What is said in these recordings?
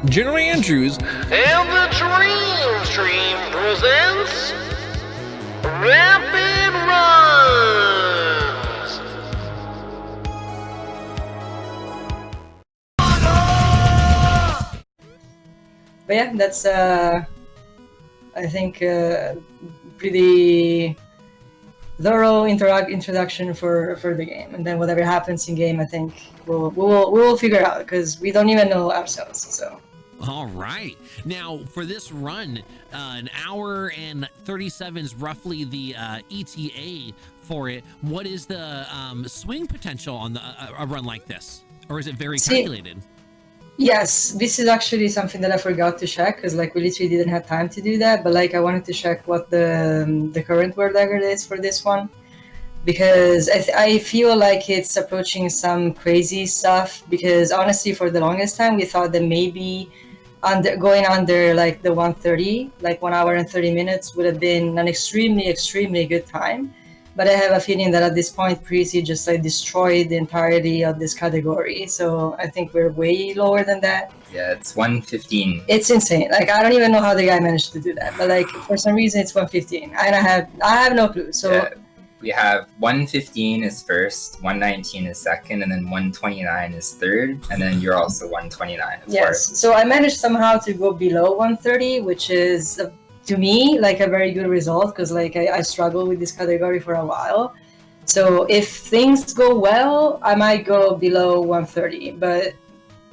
General Andrews, And the Dream Stream presents Rapid Runs! But yeah, that's I think pretty thorough introduction for the game, and then whatever happens in game, I think we'll figure out because we don't even know ourselves. So. all right. Now, for this run, an hour and 37 is roughly the ETA for it. What is the swing potential on a run like this? Or is it very calculated? Yes, this is actually something that I forgot to check because like we literally didn't have time to do that. But like I wanted to check what the current world record is for this one because I feel like it's approaching some crazy stuff. Because honestly, for the longest time, we thought that maybe going under like the 130, like 1 hour and 30 minutes, would have been an extremely good time. But I have a feeling that at this point, Prezi just like destroyed the entirety of this category. So I think we're way lower than that. Yeah, it's 115. It's insane. Like I don't even know how the guy managed to do that. But like for some reason, it's 115, and I have no clue. So yeah, we have 115 is first, 119 is second, and then 129 is third, and then you're also 129. Yes. So I managed somehow to go below 130, which is to me like a very good result because like I struggled with this category for a while. So if things go well, I might go below 130. But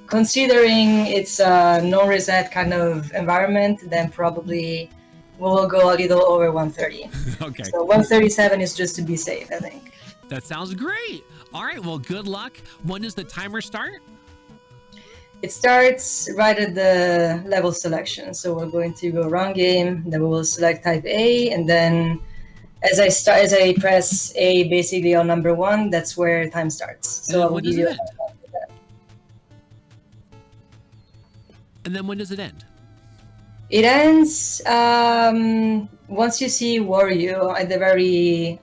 considering it's a no reset kind of environment, then probably we will go a little over 130. Okay. So 137 is just to be safe, I think. That sounds great. All right. Well, good luck. When does the timer start? It starts right at the level selection. So we're going to go run game, then we will select type A, and then as I press A basically on number 1, that's where time starts. So I will give you a And then when does it end? It ends once you see Wario at the very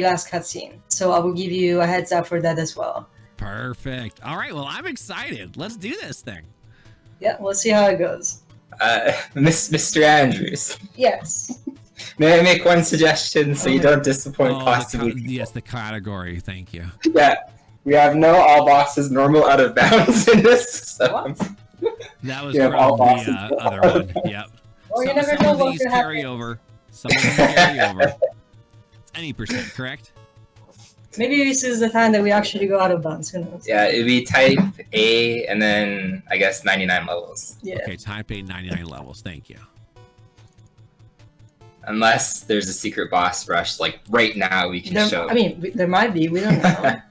last cutscene. So I will give you a heads up for that as well. Perfect. All right. Well, I'm excited. Let's do this thing. Yeah, we'll see how it goes. Mr. Andrews. Yes. May I make one suggestion so you don't disappoint possibly? Yes, the category. Thank you. Yeah, we have no all bosses normal out of bounds in this. So. What? That was from the other one. Yep. Well, you never know what could carry happen. over. Some of these carry over. It's any percent, correct? Maybe this is the time that we actually go out of bounds. Who knows? Yeah, it'd be type A and then I guess 99 levels. Yeah. Okay, type A 99 levels. Thank you. Unless there's a secret boss rush, like right now we can show. I mean, there might be. We don't know.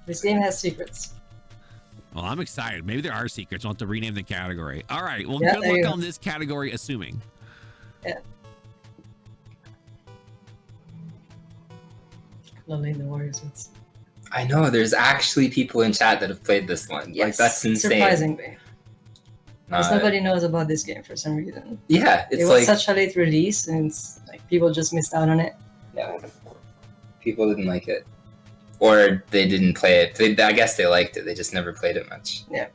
This game has secrets. Well, I'm excited. Maybe there are secrets. I'll have to rename the category. All right. Well, Yeah, good luck on this category, assuming. Yeah. Lovely the Warriors. I know there's actually people in chat that have played this one. Yes, like that's insane. Surprisingly. Because nobody knows about this game for some reason. Yeah, it was like such a late release, and it's like people just missed out on it. Yeah, people didn't like it, or they didn't play it. I guess they liked it. They just never played it much. Yeah.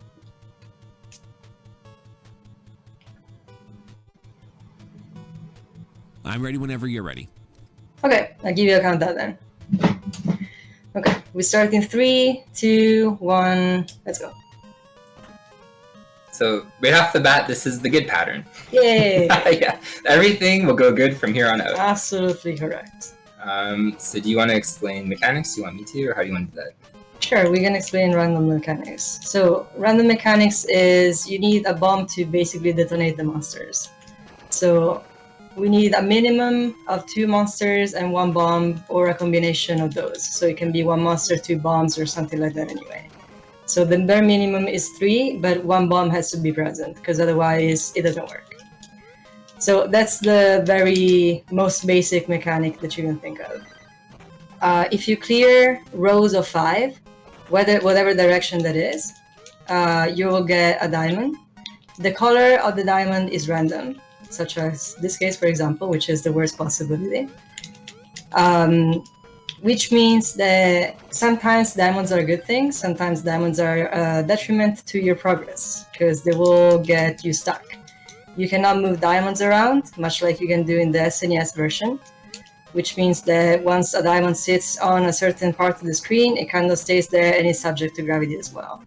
I'm ready whenever you're ready. Okay, I'll give you a countdown then. Okay, we start in 3, 2, 1. Let's go. So right off the bat, this is the good pattern. Yay! Yeah, everything will go good from here on out. Absolutely correct. So do you want to explain mechanics? Do you want me to, or how do you want to do that? Sure, we can explain random mechanics. So random mechanics is you need a bomb to basically detonate the monsters. So we need a minimum of 2 monsters and 1 bomb, or a combination of those. So it can be 1 monster, 2 bombs, or something like that anyway. So the bare minimum is 3, but 1 bomb has to be present, because otherwise it doesn't work. So that's the very most basic mechanic that you can think of. If you clear rows of 5, whatever direction that is, you will get a diamond. The color of the diamond is random, such as this case, for example, which is the worst possibility. which means that sometimes diamonds are a good thing, sometimes diamonds are a detriment to your progress, because they will get you stuck. You cannot move diamonds around, much like you can do in the SNES version, which means that once a diamond sits on a certain part of the screen, it kind of stays there and is subject to gravity as well.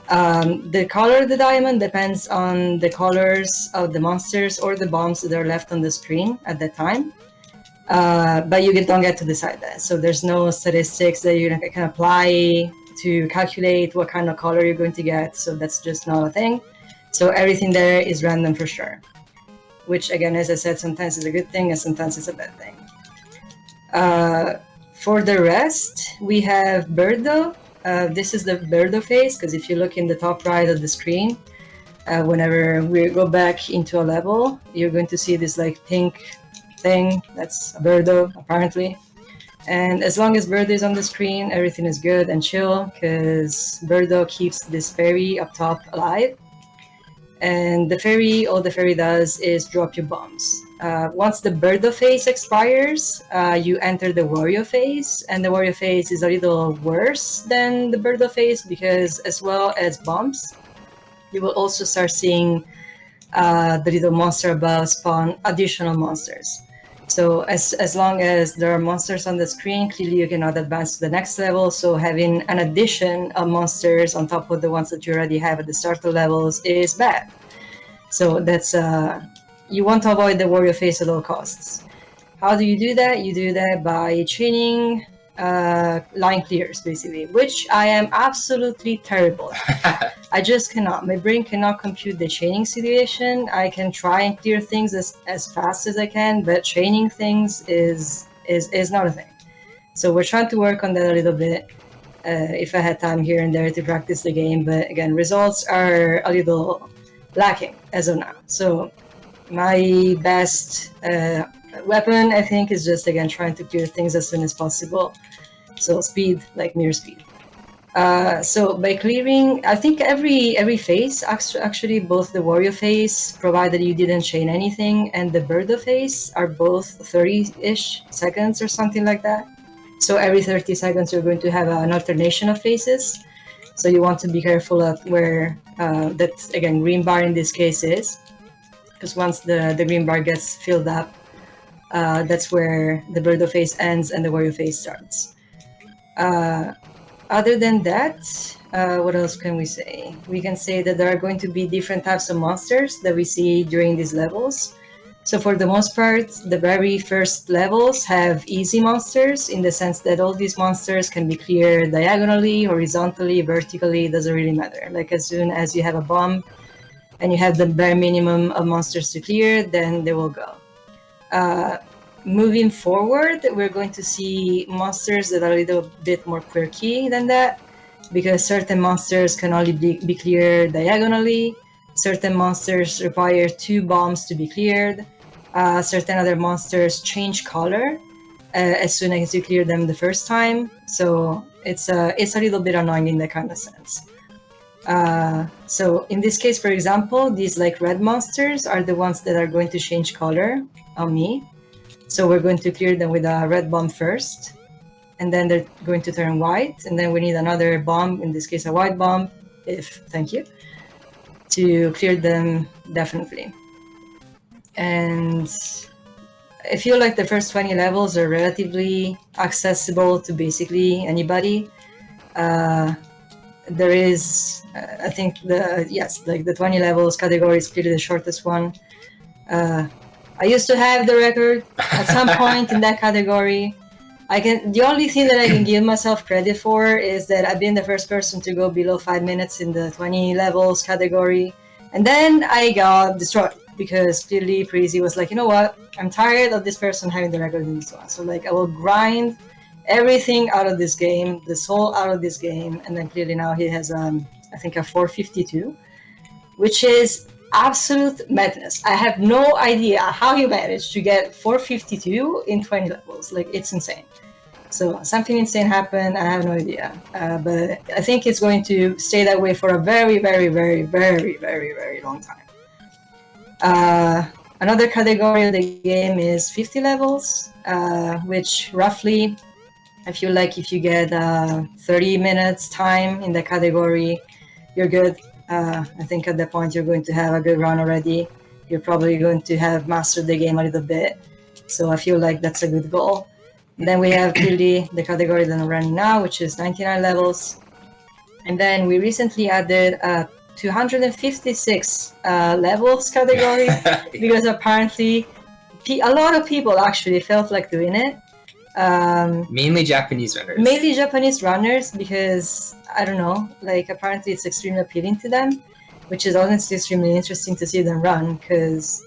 The color of the diamond depends on the colors of the monsters or the bombs that are left on the screen at that time. But you don't get to decide that. So there's no statistics that you can apply to calculate what kind of color you're going to get. So that's just not a thing. So everything there is random for sure. Which again, as I said, sometimes is a good thing and sometimes it's a bad thing. For the rest, we have Birdo. This is the Birdo phase, because if you look in the top right of the screen, whenever we go back into a level, you're going to see this like pink thing. That's a Birdo, apparently. And as long as Birdo is on the screen, everything is good and chill, because Birdo keeps this fairy up top alive. And the fairy, all the fairy does is drop you bombs. Once the Birdo phase expires, you enter the Wario phase, and the Wario phase is a little worse than the Birdo phase, because as well as bombs, you will also start seeing the little monster above spawn additional monsters. So as long as there are monsters on the screen, clearly you cannot advance to the next level, so having an addition of monsters on top of the ones that you already have at the start of levels is bad. So that's you want to avoid the Wario phase at all costs. How do you do that? You do that by chaining line clears, basically, which I am absolutely terrible at. I just cannot. My brain cannot compute the chaining situation. I can try and clear things as fast as I can, but chaining things is not a thing. So we're trying to work on that a little bit. If I had time here and there to practice the game, but again, results are a little lacking as of now. So my best weapon, I think, is just again trying to clear things as soon as possible. So speed, like mere speed. So by clearing, I think every phase, actually both the Wario phase, provided you didn't chain anything, and the Birdo phase are both 30-ish seconds or something like that. So every 30 seconds you're going to have an alternation of phases. So you want to be careful at where that, again, green bar in this case is, because once the green bar gets filled up, that's where the Birdo phase ends and the Wario phase starts. Other than that, what else can we say? We can say that there are going to be different types of monsters that we see during these levels. So for the most part, the very first levels have easy monsters, in the sense that all these monsters can be cleared diagonally, horizontally, vertically, doesn't really matter. Like as soon as you have a bomb and you have the bare minimum of monsters to clear, then they will go. Moving forward, we're going to see monsters that are a little bit more quirky than that, because certain monsters can only be cleared diagonally, certain monsters require 2 bombs to be cleared, certain other monsters change color as soon as you clear them the first time, so it's a little bit annoying in that kind of sense. So in this case, for example, these like red monsters are the ones that are going to change color on me. So we're going to clear them with a red bomb first, and then they're going to turn white, and then we need another bomb, in this case a white bomb, thank you, to clear them definitely. And I feel like the first 20 levels are relatively accessible to basically anybody. There is, I think, the 20 levels category is clearly the shortest one. I used to have the record at some point in that category. The only thing that I can give myself credit for is that I've been the first person to go below 5 minutes in the 20 levels category. And then I got destroyed, because clearly Prezi was like, you know what? I'm tired of this person having the record in this one. So like, I will grind everything out of this game, the soul out of this game. And then clearly now he has, I think, a 452, which is absolute madness. I have no idea how he managed to get 452 in 20 levels. Like, it's insane. So something insane happened. I have no idea, but I think it's going to stay that way for a very, very, very, very, very, very long time. Another category of the game is 50 levels, which roughly I feel like if you get 30 minutes time in the category, you're good. I think at that point you're going to have a good run already. You're probably going to have mastered the game a little bit. So I feel like that's a good goal. And then we have clearly the category that I'm running now, which is 99 levels. And then we recently added a 256 levels category because apparently a lot of people actually felt like doing it. Mainly Japanese runners. Mainly Japanese runners because, I don't know, like apparently it's extremely appealing to them, which is honestly extremely interesting to see them run because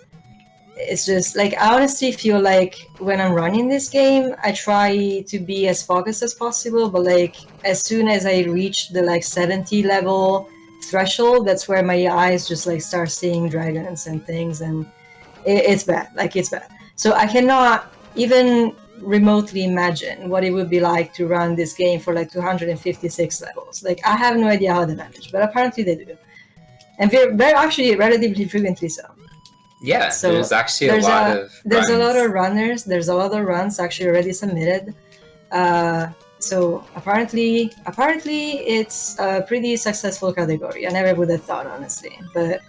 it's just like, I honestly feel like when I'm running this game, I try to be as focused as possible, but like as soon as I reach the like 70 level threshold, that's where my eyes just like start seeing dragons and things, and it's bad. Like it's bad. So I cannot even remotely imagine what it would be like to run this game for like 256 levels. Like I have no idea how they manage, but apparently they do, and they're actually relatively frequently so. Yeah, So there's actually a lot of there's a lot runs. of runners. There's a lot of runs actually already submitted. So apparently it's a pretty successful category. I never would have thought, honestly, but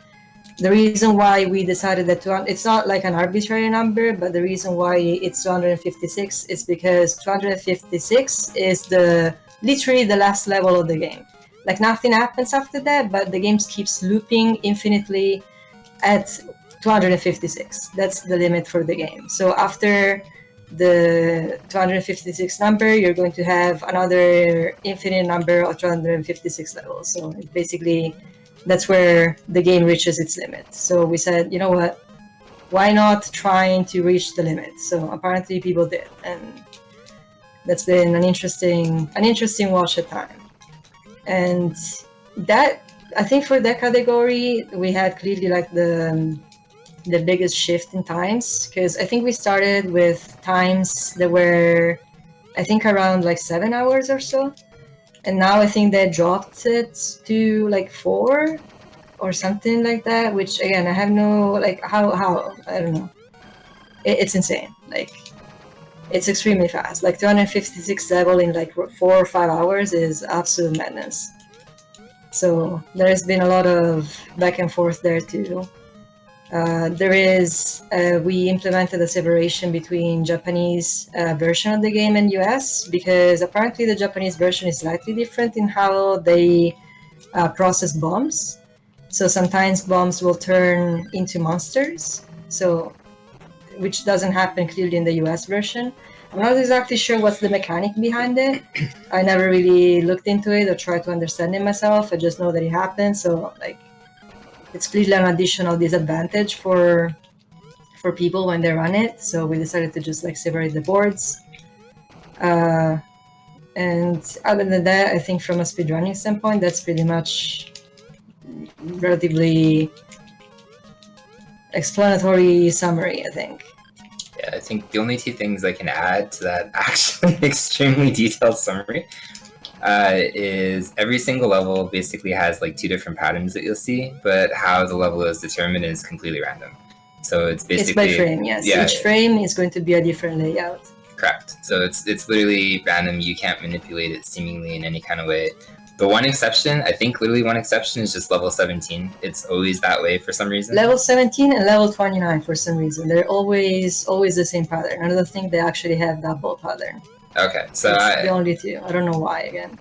the reason why we decided that it's not like an arbitrary number, but the reason why it's 256 is because 256 is literally the last level of the game. Like nothing happens after that, but the game keeps looping infinitely at 256. That's the limit for the game. So after the 256 number, you're going to have another infinite number of 256 levels. So basically, that's where the game reaches its limit. So we said, you know what? Why not trying to reach the limit? So apparently people did, and that's been an interesting watch at time. And that, I think for that category, we had clearly like the biggest shift in times, because I think we started with times that were, I think, around like 7 hours or so, and now I think they dropped it to like 4 or something like that, which again I have no, like, how I don't know. It's insane. Like it's extremely fast. Like 256 level in like 4 or 5 hours is absolute madness. So there's been a lot of back and forth there too. We implemented a separation between Japanese version of the game and US, because apparently the Japanese version is slightly different in how they process bombs. So sometimes bombs will turn into monsters, which doesn't happen clearly in the US version. I'm not exactly sure what's the mechanic behind it. I never really looked into it or tried to understand it myself. I just know that it happens. So like, it's clearly an additional disadvantage for people when they run it. So we decided to just like separate the boards. And other than that, I think from a speedrunning standpoint, that's pretty much relatively explanatory summary, I think. Yeah, I think the only 2 things I can add to that actually extremely detailed summary is every single level basically has like 2 different patterns that you'll see, but how the level is determined is completely random. So it's basically... It's by frame, yes. Yeah, each frame is going to be a different layout. Correct. So it's literally random. You can't manipulate it seemingly in any kind of way. The one exception, I think literally one exception, is just level 17. It's always that way for some reason. Level 17 and level 29 for some reason. They're always the same pattern. I don't think they actually have that double pattern. Okay, so the only 2. I don't know why again.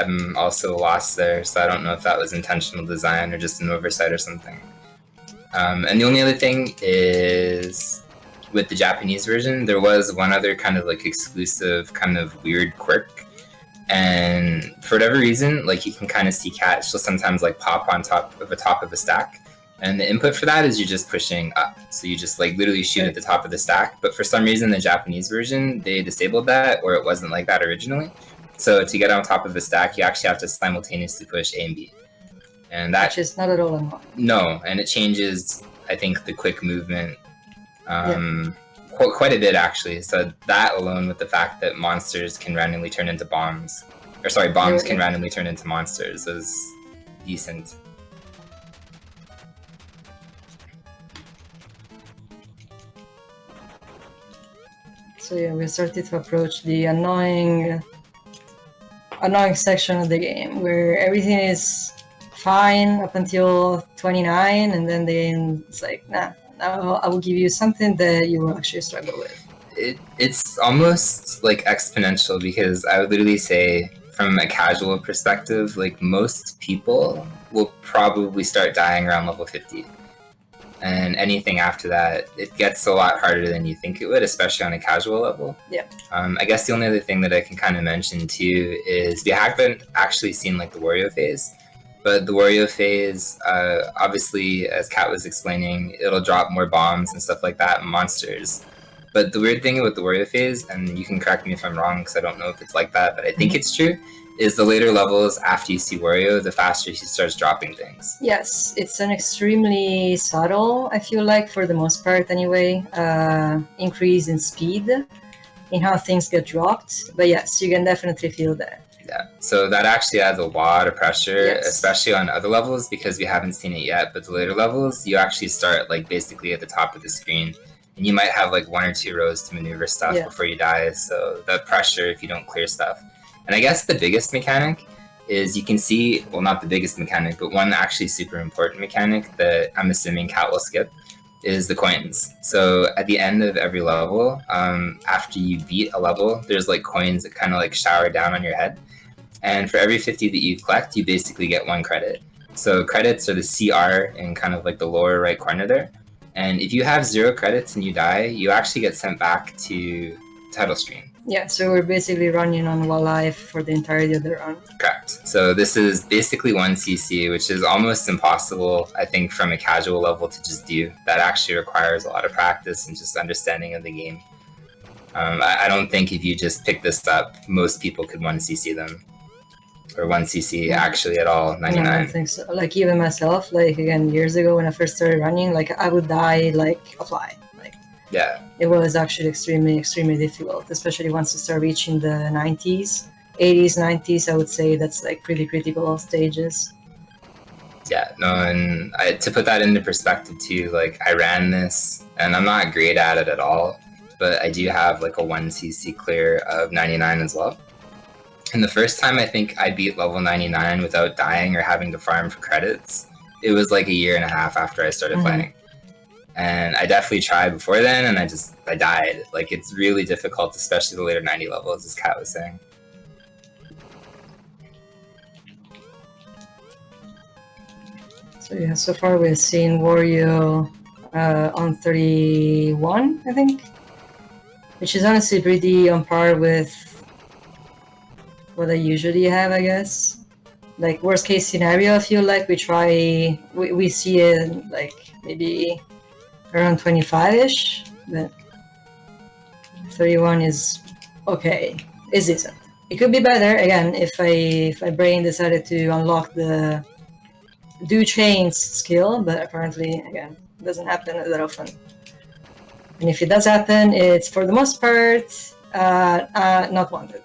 I'm also lost there, so I don't know if that was intentional design or just an oversight or something. And the only other thing is, with the Japanese version, there was one other kind of like exclusive kind of weird quirk. And for whatever reason, like you can kind of see cats, she'll sometimes like pop on top of a stack. And the input for that is you're just pushing up. So you just like literally shoot at the top of the stack. But for some reason, the Japanese version, they disabled that, or it wasn't like that originally. So to get on top of the stack, you actually have to simultaneously push A and B. And that... Which is not at all annoying. No, and it changes, I think, the quick movement quite a bit, actually. So that alone, with the fact that monsters can randomly turn into bombs, or sorry, bombs can randomly turn into monsters, is decent. So yeah, we started to approach the annoying section of the game where everything is fine up until 29, and then it's like, nah, now I will give you something that you will actually struggle with. It's almost like exponential, because I would literally say, from a casual perspective, like most people will probably start dying around level 50. And anything after that, it gets a lot harder than you think it would, especially on a casual level. Yeah. I guess the only other thing that I can kind of mention too is we haven't actually seen like the Wario phase, but the Wario phase, obviously, as Kat was explaining, it'll drop more bombs and stuff like that, and monsters. But the weird thing with the Wario phase, and you can correct me if I'm wrong because I don't know if it's like that, but I think it's true, is the later levels after you see Wario, the faster he starts dropping things. Yes, it's an extremely subtle, I feel like, for the most part anyway, increase in speed in how things get dropped. But yes, you can definitely feel that. Yeah, so that actually adds a lot of pressure, Yes. especially on other levels, because we haven't seen it yet. But the later levels, you actually start like basically at the top of the screen, and you might have like 1 or 2 rows to maneuver stuff before you die. So that pressure if you don't clear stuff. And I guess the biggest mechanic is you can see, well, not the biggest mechanic, but one actually super important mechanic that I'm assuming Kat will skip is the coins. So at the end of every level, after you beat a level, there's like coins that kind of like shower down on your head. And for every 50 that you collect, you basically get 1 credit. So credits are the CR in kind of like the lower right corner there. And if you have 0 credits and you die, you actually get sent back to title screen. Yeah, so we're basically running on 1 life for the entirety of the run. Correct. So this is basically 1 CC, which is almost impossible, I think, from a casual level to just do. That actually requires a lot of practice and just understanding of the game. I don't think if you just pick this up, most people could 1 CC them. Or 1 CC actually at all, 99. No, I don't think so. Like even myself, like again, years ago when I first started running, like I would die like a fly. Like yeah. It was actually extremely difficult, especially once you start reaching the 90s, 80s, 90s. I would say that's like pretty critical stages. Yeah, no, and to put that into perspective too, like I ran this, and I'm not great at it at all, but I do have like a 1 CC clear of 99 as well. And the first time I think I beat level 99 without dying or having to farm for credits, it was like a 1.5 years after I started playing. And I definitely tried before then, and I died. Like, it's really difficult, especially the later 90 levels, as Kat was saying. So yeah, so far we've seen Wario on 31, I think, which is honestly pretty on par with what I usually have, I guess. Like, worst case scenario, I feel like we see it like maybe around 25-ish, but 31 is okay. It's decent. It could be better, again, if my brain decided to unlock the do chains skill, but apparently, again, it doesn't happen that often. And if it does happen, it's for the most part not wanted.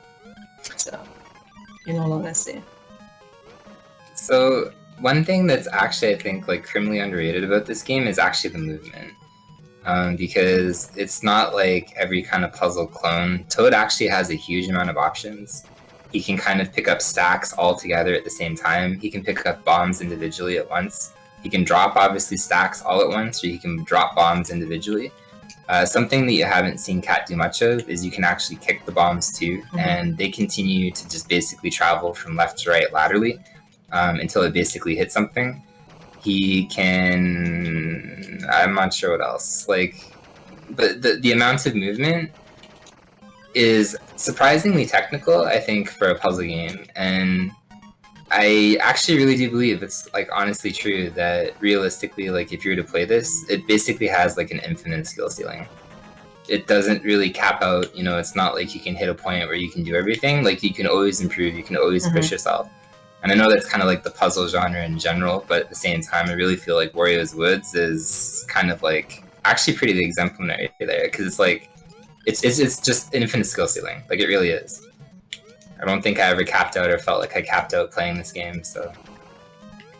So, in all honesty. So one thing that's actually, I think, like criminally underrated about this game is actually the movement. Because it's not like every kind of puzzle clone. Toad actually has a huge amount of options. He can kind of pick up stacks all together at the same time. He can pick up bombs individually at once. He can drop, obviously, stacks all at once, or he can drop bombs individually. Something that you haven't seen Kat do much of is you can actually kick the bombs too, and they continue to just basically travel from left to right laterally until it basically hits something. He can... I'm not sure what else. Like, but the amount of movement is surprisingly technical, I think, for a puzzle game. And I actually really do believe it's, like, honestly true that realistically, like, if you were to play this, it basically has, like, an infinite skill ceiling. It doesn't really cap out, you know, it's not like you can hit a point where you can do everything. Like, you can always improve, you can always push yourself. And I know that's kind of like the puzzle genre in general, but at the same time, I really feel like Wario's Woods is kind of like actually pretty exemplary there, because it's like it's just infinite skill ceiling. Like, it really is. I don't think I ever capped out or felt like I capped out playing this game. So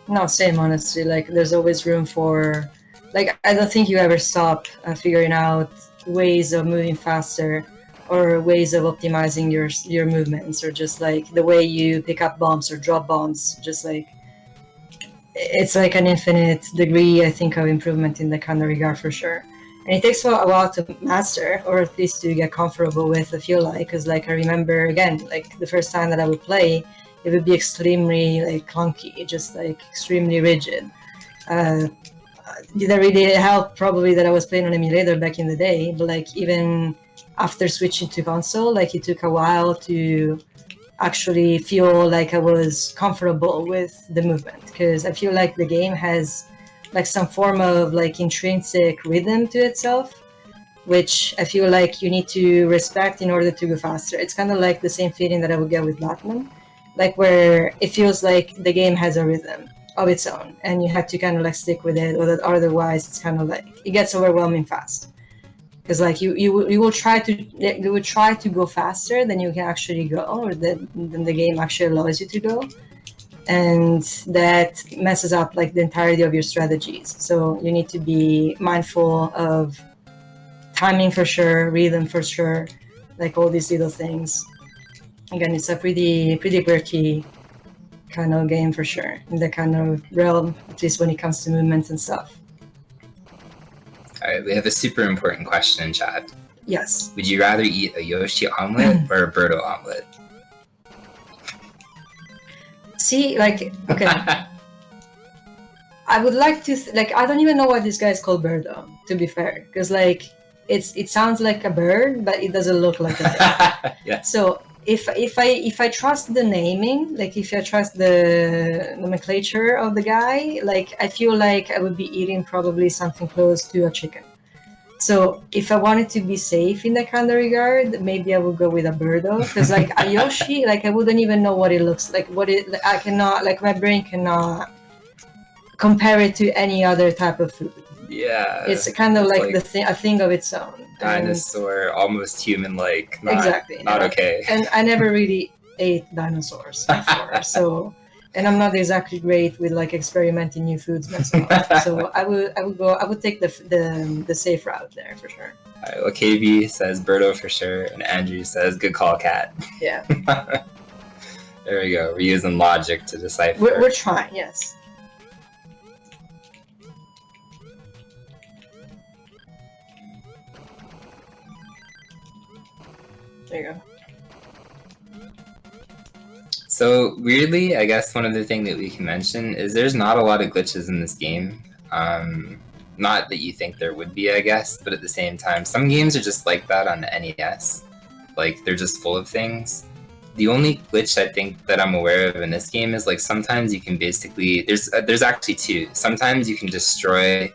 no, same, honestly. Like, there's always room for, like, I don't think you ever stop figuring out ways of moving faster or ways of optimizing your movements, or just like the way you pick up bombs or drop bombs. Just like it's like an infinite degree, I think, of improvement in that kind of regard for sure. And it takes a while to master, or at least to get comfortable with, I feel like, because like I remember, again, like the first time that I would play, it would be extremely like clunky, just like extremely rigid. Didn't really help probably that I was playing on emulator back in the day, but like even after switching to console, like it took a while to actually feel like I was comfortable with the movement, because I feel like the game has like some form of like intrinsic rhythm to itself, which I feel like you need to respect in order to go faster. It's kind of like the same feeling that I would get with Batman, like where it feels like the game has a rhythm of its own and you have to kind of like stick with it, or that otherwise it's kind of like it gets overwhelming fast. Because like you will try to go faster than you can actually go, or than the game actually allows you to go, and that messes up like the entirety of your strategies. So you need to be mindful of timing for sure, rhythm for sure, like all these little things. Again, it's a pretty quirky kind of game for sure, in the kind of realm, at least when it comes to movements and stuff. All right, we have a super important question in chat. Yes. Would you rather eat a Yoshi omelet or a Birdo omelet? See, like, okay. I would like to, like, I don't even know why this guy is called Birdo, to be fair. Because, like, it sounds like a bird, but it doesn't look like a bird. Yeah. So, if I trust the naming, like, if I trust the nomenclature of the guy, like, I feel like I would be eating probably something close to a chicken. So if I wanted to be safe in that kind of regard, maybe I would go with a Birdo, because like a Yoshi, like I wouldn't even know what it looks like. I cannot, like my brain cannot compare it to any other type of food. Yeah. It's kind of like a thing of its own. Dinosaur, almost human-like. Exactly. Not okay. And I never really ate dinosaurs before, so. And I'm not exactly great with like experimenting new foods myself, so I would take the safe route there for sure. All right, well, KB says Birdo for sure, and Andrew says good call, Cat. Yeah. There we go. We're using logic to decipher. We're trying, yes. There you go. So weirdly, I guess one other thing that we can mention is there's not a lot of glitches in this game. Not that you think there would be, I guess, but at the same time, some games are just like that on the NES. Like, they're just full of things. The only glitch I think that I'm aware of in this game is like sometimes you can basically, there's actually two. Sometimes you can destroy,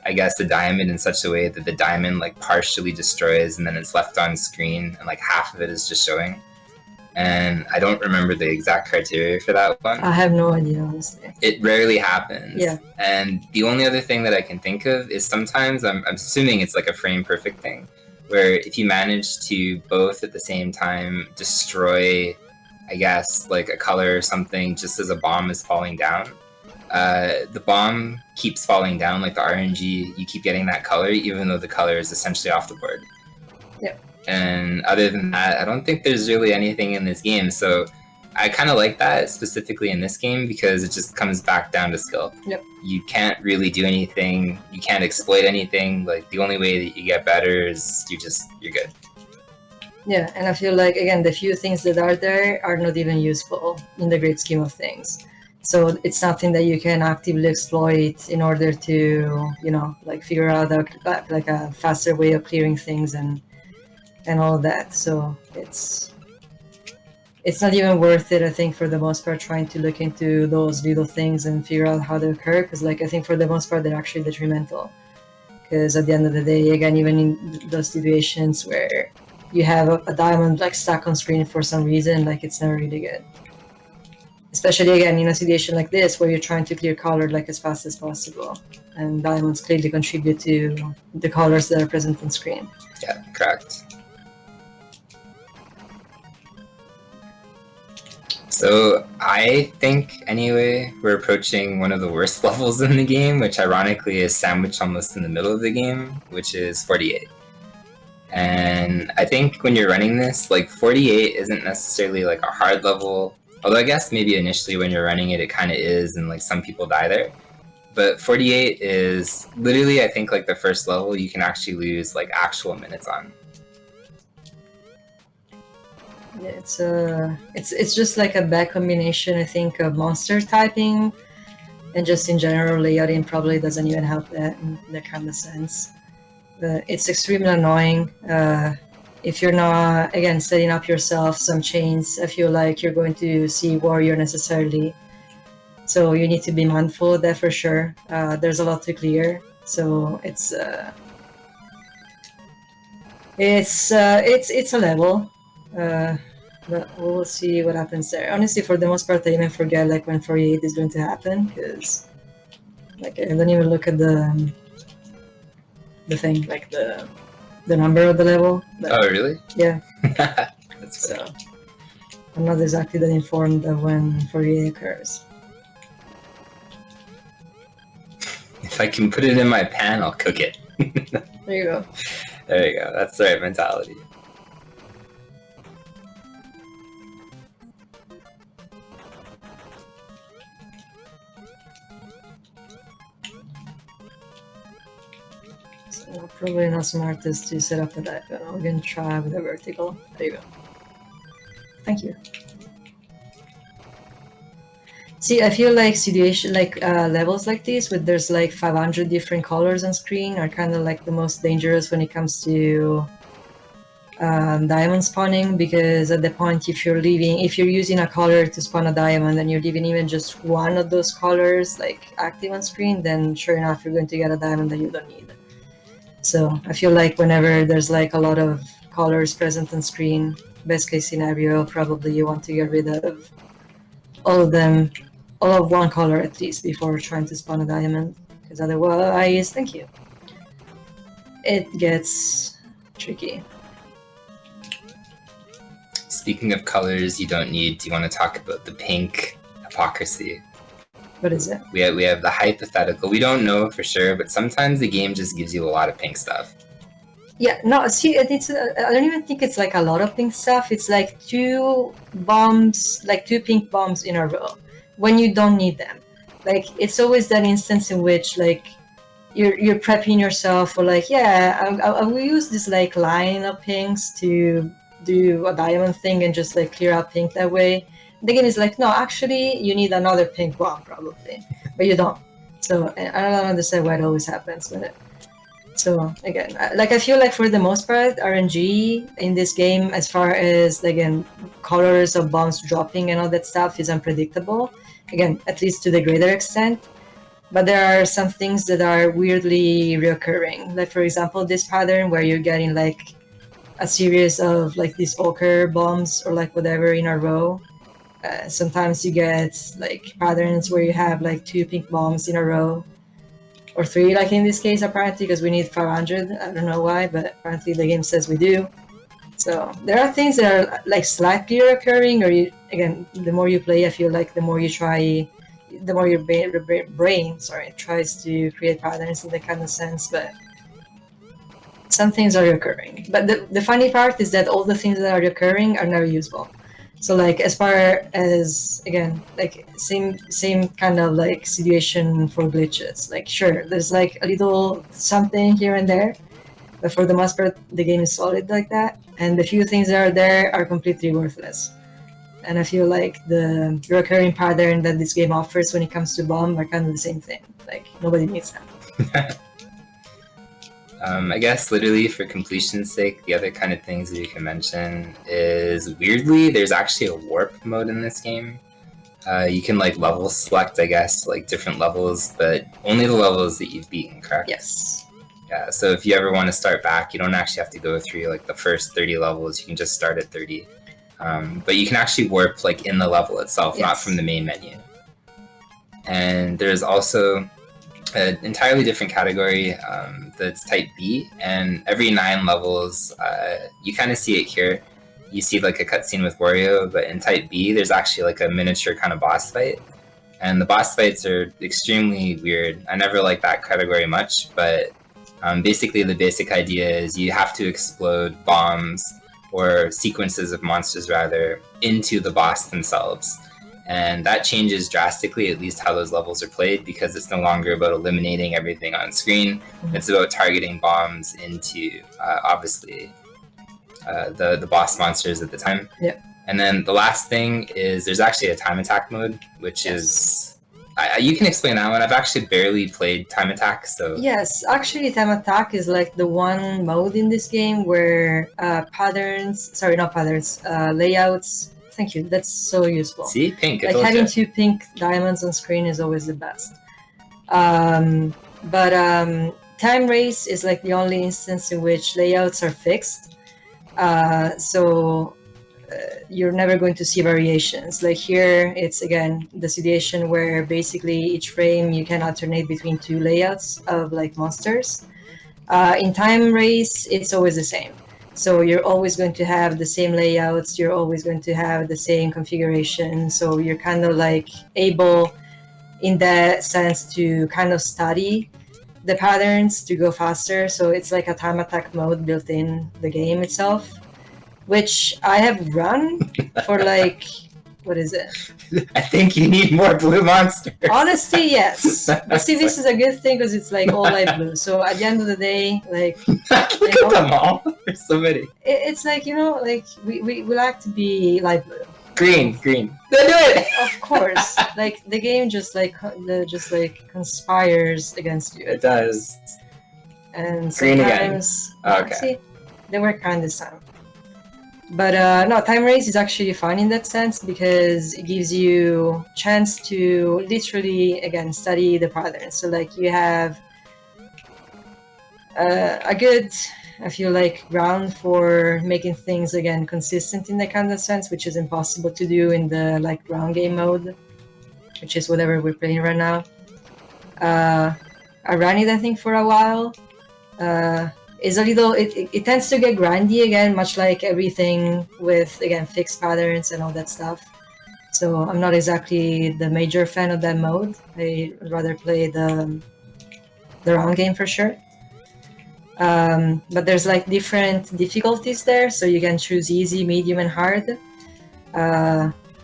I guess, the diamond in such a way that the diamond like partially destroys and then it's left on screen and like half of it is just showing. And I don't remember the exact criteria for that one. I have no idea, honestly. It rarely happens. Yeah. And the only other thing that I can think of is sometimes, I'm assuming it's like a frame perfect thing, where if you manage to both at the same time destroy, I guess, like a color or something just as a bomb is falling down, the bomb keeps falling down, like the RNG, you keep getting that color even though the color is essentially off the board. Yep. And other than that, I don't think there's really anything in this game. So I kind of like that specifically in this game because it just comes back down to skill. Yep. You can't really do anything. You can't exploit anything. Like the only way that you get better is you're good. Yeah, and I feel like, again, the few things that are there are not even useful in the great scheme of things. So it's something that you can actively exploit in order to, like figure out like a faster way of clearing things and all of that. So it's not even worth it, I think, for the most part, trying to look into those little things and figure out how they occur, because like I think for the most part they're actually detrimental, because at the end of the day, again, even in those situations where you have a diamond like stuck on screen for some reason, like it's never really good, especially again in a situation like this where you're trying to clear color like as fast as possible, and diamonds clearly contribute to the colors that are present on screen. Yeah, correct. So I think, anyway, we're approaching one of the worst levels in the game, which ironically is sandwiched almost in the middle of the game, which is 48. And I think when you're running this, like 48 isn't necessarily like a hard level. Although I guess maybe initially when you're running it, it kind of is, and like some people die there. But 48 is literally, I think, like the first level you can actually lose like actual minutes on. Yeah, it's just like a bad combination, I think, of monster typing and just in general layouting probably doesn't even help that in that kind of sense. But it's extremely annoying. If you're not, again, setting up yourself some chains, I feel like you're going to see Wario necessarily. So you need to be mindful of that for sure. There's a lot to clear, so it's a level. But we'll see what happens there. Honestly, for the most part, I even forget like when 48 is going to happen because like I don't even look at the thing, like the number of the level. But, oh, really? yeah. That's funny. So I'm not exactly that informed of when 48 occurs. If I can put it in my pan, I'll cook it. There you go. There you go. That's the right mentality. So probably not smartest to set up the dive, but I'm gonna try with a vertical. There you go. Thank you. See, I feel like levels like this, where there's like 500 different colors on screen, are kind of like the most dangerous when it comes to diamond spawning, because at the point if you're using a color to spawn a diamond and you're leaving even just one of those colors like active on screen, then sure enough you're going to get a diamond that you don't need. So I feel like whenever there's like a lot of colors present on screen, best case scenario, probably you want to get rid of all of them, all of one color at least, before trying to spawn a diamond, because otherwise, thank you, it gets tricky. Speaking of colors you don't need, do you want to talk about the pink hypocrisy? What is it? We have the hypothetical. We don't know for sure, but sometimes the game just gives you a lot of pink stuff. Yeah, no, see, I don't even think it's like a lot of pink stuff. It's like two pink bombs in a row when you don't need them. Like, it's always that instance in which like you're prepping yourself for like, yeah, I will use this like line of pinks to do a diamond thing and just like clear out pink that way. The game is like, no, actually you need another pink bomb probably, but you don't. So I don't understand why it always happens with it. So again, like I feel like for the most part, RNG in this game, as far as again colors of bombs dropping and all that stuff, is unpredictable. Again, at least to the greater extent. But there are some things that are weirdly reoccurring. Like for example, this pattern where you're getting like a series of like these ochre bombs or like whatever in a row. Sometimes you get like patterns where you have like two pink bombs in a row, or three, like in this case apparently, because we need 500. I don't know why, but apparently the game says we do. So there are things that are like slightly recurring, or again, the more you play, I feel like the more you try, the more your brain tries to create patterns in that kind of sense. But some things are recurring. But the funny part is that all the things that are recurring are never useful. So like as far as again like same kind of like situation for glitches. Like sure, there's like a little something here and there, but for the most part the game is solid like that, and the few things that are there are completely worthless. And I feel like the recurring pattern that this game offers when it comes to bomb are kind of the same thing. Like nobody needs them. I guess literally for completion's sake, the other kind of things that you can mention is weirdly there's actually a warp mode in this game. You can like level select, I guess, like different levels, but only the levels that you've beaten, correct? Yes. Yeah, so if you ever want to start back, you don't actually have to go through like the first 30 levels, you can just start at 30. But you can actually warp like in the level itself, Yes. not from the main menu. And there's also an entirely different category that's type B, and every 9 levels, you kind of see it here. You see like a cutscene with Wario, but in type B, there's actually like a miniature kind of boss fight. And the boss fights are extremely weird. I never liked that category much, but Basically, the basic idea is you have to explode bombs or sequences of monsters, rather, into the boss themselves. And that changes drastically, at least how those levels are played, because it's no longer about eliminating everything on screen. It's about targeting bombs into, obviously, the boss monsters at the time. Yep. And then the last thing is there's actually a time attack mode, which is... you can explain that one. I've actually barely played time attack, so... Yes, actually time attack is like the one mode in this game where layouts... Thank you, that's so useful. See? Pink, like having 2 pink diamonds on screen is always the best. Time race is like the only instance in which layouts are fixed. You're never going to see variations. Like here, it's again the situation where basically each frame you can alternate between 2 layouts of like monsters. In time race, it's always the same. So you're always going to have the same layouts, you're always going to have the same configuration. So you're kind of like able in that sense to kind of study the patterns to go faster. So it's like a time attack mode built in the game itself, which I have run for like, what is it? I think you need more blue monsters. Honestly, yes. But see, this is a good thing because it's like all light blue. So at the end of the day, like... Look at them all. There's so many. It's like, you know, like we like to be light blue. Green. They do it! Of course. Like the game just conspires against you. It does. And Green sometimes... again. Okay. See, they were kind this time. But no, time race is actually fun in that sense because it gives you chance to literally, again, study the patterns. So like you have a good, I feel like, ground for making things, again, consistent in that kind of sense, which is impossible to do in the like ground game mode, which is whatever we're playing right now. I ran it, I think, for a while. Is a little, it tends to get grindy again, much like everything with, again, fixed patterns and all that stuff. So I'm not exactly the major fan of that mode. I'd rather play the round game for sure. But there's like different difficulties there, so you can choose easy, medium, and hard.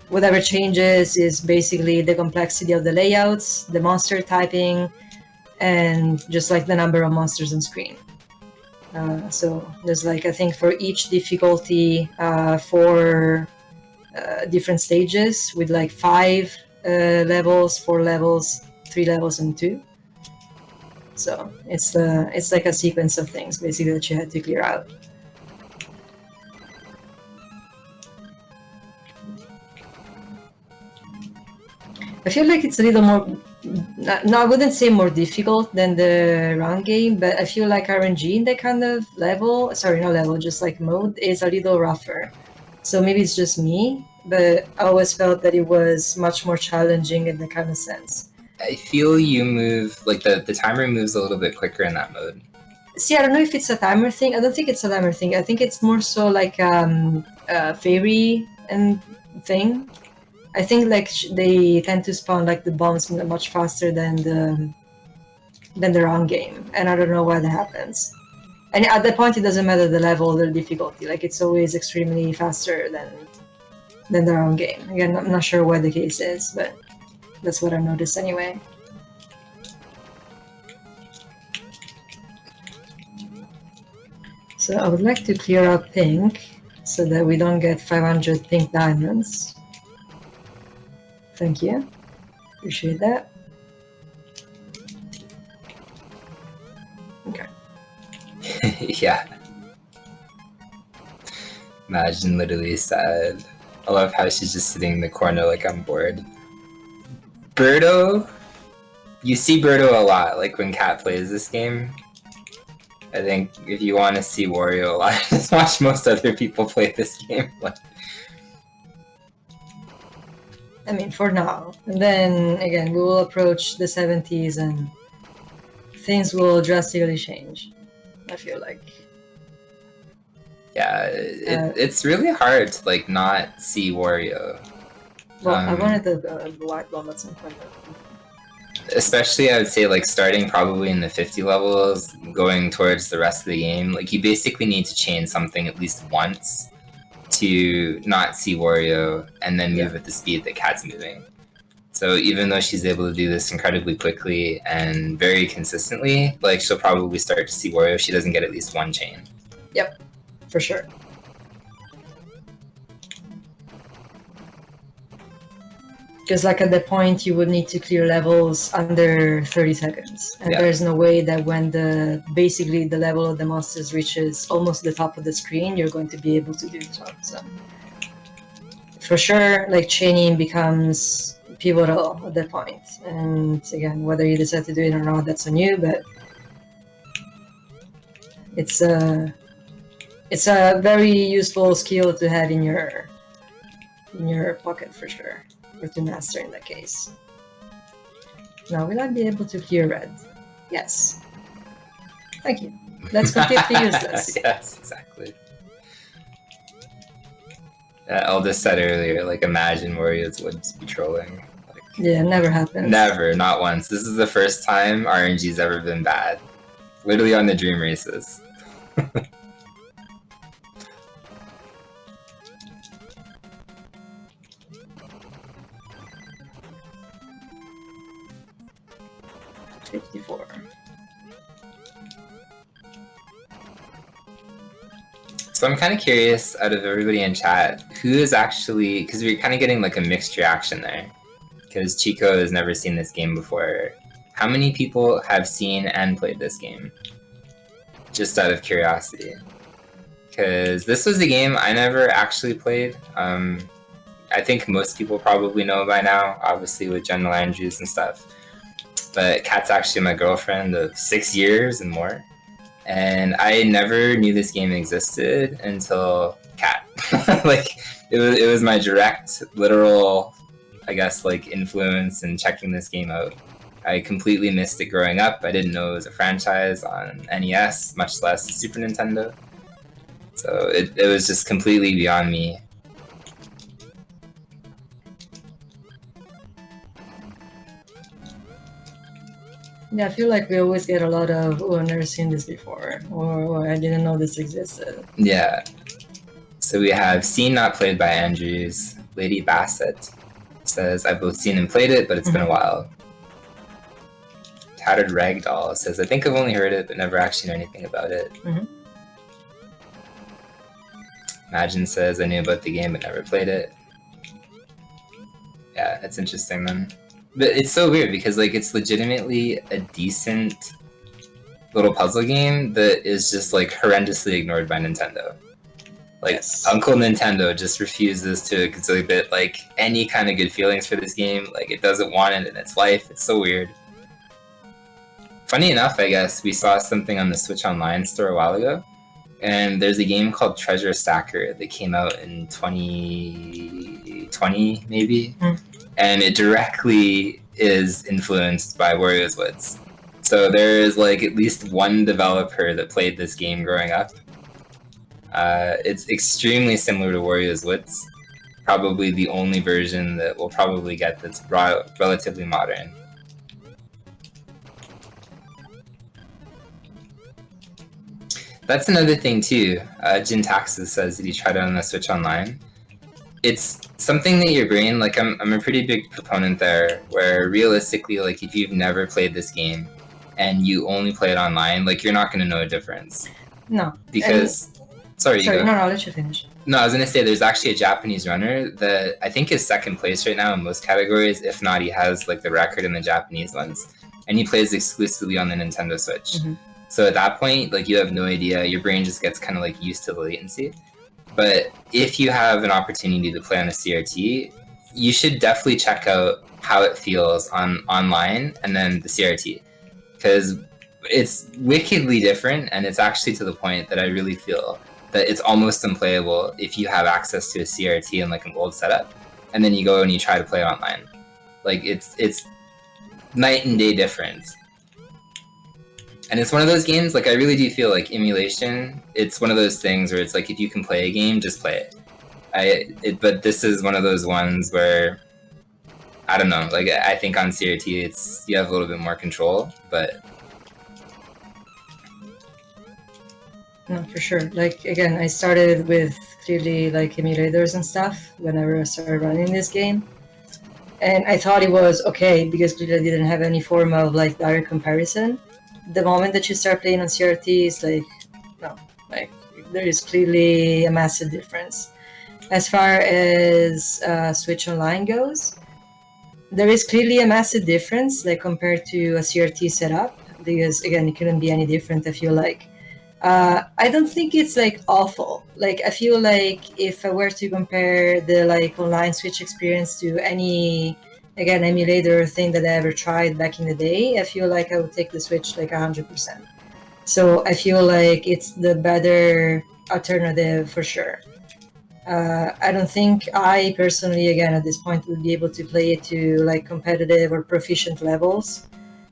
Whatever changes is basically the complexity of the layouts, the monster typing, and just like the number of monsters on screen. So there's like, I think for each difficulty, 4 different stages with like 5 levels, 4 levels, 3 levels, and 2. So it's like a sequence of things basically that you had to clear out. I feel like it's a little more, no, I wouldn't say more difficult than the round game, but I feel like RNG in that kind of level, sorry, not level, just like mode, is a little rougher. So maybe it's just me, but I always felt that it was much more challenging in that kind of sense. I feel you move, like the timer moves a little bit quicker in that mode. See, I don't know if it's a timer thing. I don't think it's a timer thing. I think it's more so like a fairy and thing. I think like they tend to spawn like the bombs much faster than the round game, and I don't know why that happens. And at that point, it doesn't matter the level or the difficulty. Like it's always extremely faster than the round game. Again, I'm not sure why the case is, but that's what I noticed anyway. So I would like to clear out pink so that we don't get 500 pink diamonds. Thank you. Appreciate that. Okay. Yeah. Imagine literally sad. I love how she's just sitting in the corner like I'm bored. Birdo? You see Birdo a lot, like when Kat plays this game. I think if you want to see Wario a lot, just watch most other people play this game. I mean, for now. And then, again, we will approach the 70s and things will drastically change, I feel like. Yeah, it's really hard to, like, not see Wario. Well, I wanted the white bomb at some point. Especially, I would say, like, starting probably in the 50 levels, going towards the rest of the game, like, you basically need to chain something at least once to not see Wario and then move at the speed that Cat's moving. So even though she's able to do this incredibly quickly and very consistently, like, she'll probably start to see Wario if she doesn't get at least one chain. Yep, for sure. Because like at the point you would need to clear levels under 30 seconds. And there's no way that when basically the level of the monsters reaches almost the top of the screen, you're going to be able to do so. So for sure, like chaining becomes pivotal at that point. And again, whether you decide to do it or not, that's on you, but it's a very useful skill to have in your pocket for sure. Or to master in that case. Now, will I be able to clear red? Yes. Thank you. That's completely useless. Yes, exactly. Eldest said earlier, like, imagine Wario's Woods be trolling. Like, yeah, never happens. Never, not once. This is the first time RNG's ever been bad. Literally on the dream races. 54. So I'm kind of curious, out of everybody in chat, who is actually, because we're kind of getting like a mixed reaction there, because Chico has never seen this game before. How many people have seen and played this game? Just out of curiosity. Because this was a game I never actually played. I think most people probably know by now, obviously with General Andrews and stuff. But Kat's actually my girlfriend of 6 years and more. And I never knew this game existed until Kat. Like, it was my direct, literal, I guess, like, influence in checking this game out. I completely missed it growing up. I didn't know it was a franchise on NES, much less Super Nintendo. So it was just completely beyond me. Yeah, I feel like we always get a lot of, oh, I've never seen this before, or I didn't know this existed. Yeah. So we have seen not played by Andrews. Lady Bassett says, I've both seen and played it, but it's been a while. Tattered Ragdoll says, I think I've only heard it, but never actually know anything about it. Imagine says, I knew about the game, but never played it. Yeah, that's interesting then. But it's so weird because, like, it's legitimately a decent little puzzle game that is just, like, horrendously ignored by Nintendo. Like, yes. Uncle Nintendo just refuses to exhibit, like, any kind of good feelings for this game. Like, it doesn't want it in its life. It's so weird. Funny enough, I guess, we saw something on the Switch Online store a while ago. And there's a game called Treasure Stacker that came out in 2020, maybe? And it directly is influenced by Wario's Woods. So there is like at least one developer that played this game growing up. It's extremely similar to Wario's Woods. Probably the only version that we'll probably get that's relatively modern. That's another thing too. Jin Taxes says that he tried it on the Switch Online. It's something that your brain, like I'm a pretty big proponent there, where realistically, like if you've never played this game and you only play it online, like you're not going to know a difference. No. Because, sorry, you go. No, I'll let you finish. No, I was going to say there's actually a Japanese runner that I think is second place right now in most categories. If not, he has like the record in the Japanese ones. And he plays exclusively on the Nintendo Switch. So at that point, like you have no idea, your brain just gets kind of like used to the latency. But if you have an opportunity to play on a CRT, you should definitely check out how it feels online and then the CRT. Because it's wickedly different, and it's actually to the point that I really feel that it's almost unplayable if you have access to a CRT and like an old setup, and then you go and you try to play online. Like it's night and day difference. And it's one of those games, like I really do feel like emulation, it's one of those things where it's like if you can play a game, just play it. But this is one of those ones where I don't know. Like I think on CRT, it's you have a little bit more control, but No, for sure. Like again, I started with clearly like emulators and stuff whenever I started running this game, and I thought it was okay because clearly I didn't have any form of like direct comparison. The moment that you start playing on CRT, it's like no, like there is clearly a massive difference. As far as Switch Online goes, there is clearly a massive difference, like compared to a CRT setup, because again, it couldn't be any different. I feel like. I don't think it's like awful. Like I feel like if I were to compare the like online Switch experience to any again emulator thing that I ever tried back in the day, I feel like I would take the Switch like 100%. So I feel like it's the better alternative for sure. I don't think I personally, again, at this point, would be able to play it to like competitive or proficient levels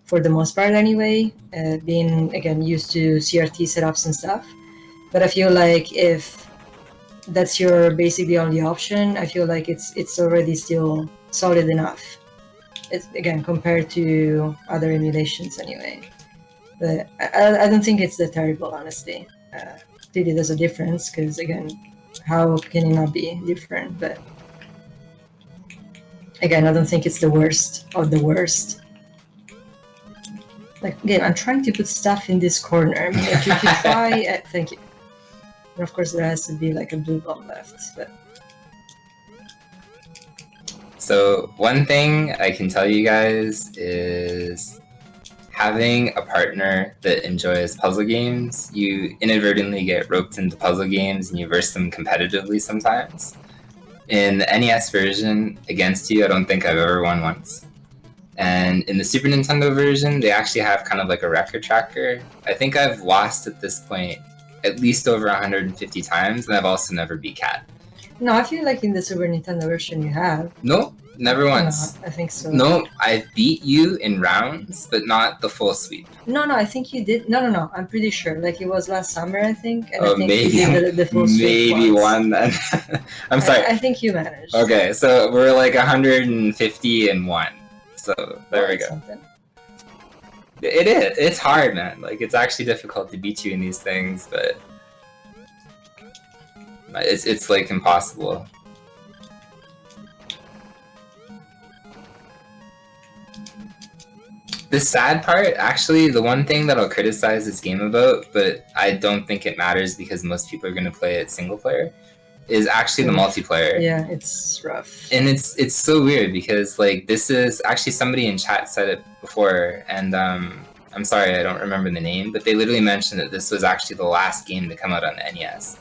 for the most part anyway, being again used to CRT setups and stuff. But I feel like if that's your basically only option, I feel like it's already still solid enough. It's again compared to other emulations anyway. But I don't think it's that terrible, honestly. Clearly, there's a difference because again, how can it not be different? But again, I don't think it's the worst of the worst. Like again, I'm trying to put stuff in this corner. Like if you try, thank you. And of course, there has to be like a blue bomb left. But so one thing I can tell you guys is having a partner that enjoys puzzle games, you inadvertently get roped into puzzle games and you verse them competitively sometimes. In the NES version, against you, I don't think I've ever won once. And in the Super Nintendo version, they actually have kind of like a record tracker. I think I've lost at this point at least over 150 times, and I've also never beat Cat. no, I feel like in the Super Nintendo version you have. No, never once. No, I think so. No, I beat you in rounds, but not the full sweep. No, I think you did. No. I'm pretty sure. Like it was last summer, I think. And Oh, I think maybe, you did the full sweep maybe once. one then. I'm sorry. I think you managed. Okay, so we're like 150 and 1. So there we go. Something. It is. It's hard, man. Like it's actually difficult to beat you in these things, but it's like impossible. The sad part, actually, the one thing that I'll criticize this game about, but I don't think it matters because most people are going to play it single player, is actually the multiplayer. Yeah, it's rough. And it's so weird because like this is actually somebody in chat said it before, and I'm sorry I don't remember the name, but they literally mentioned that this was actually the last game to come out on the NES.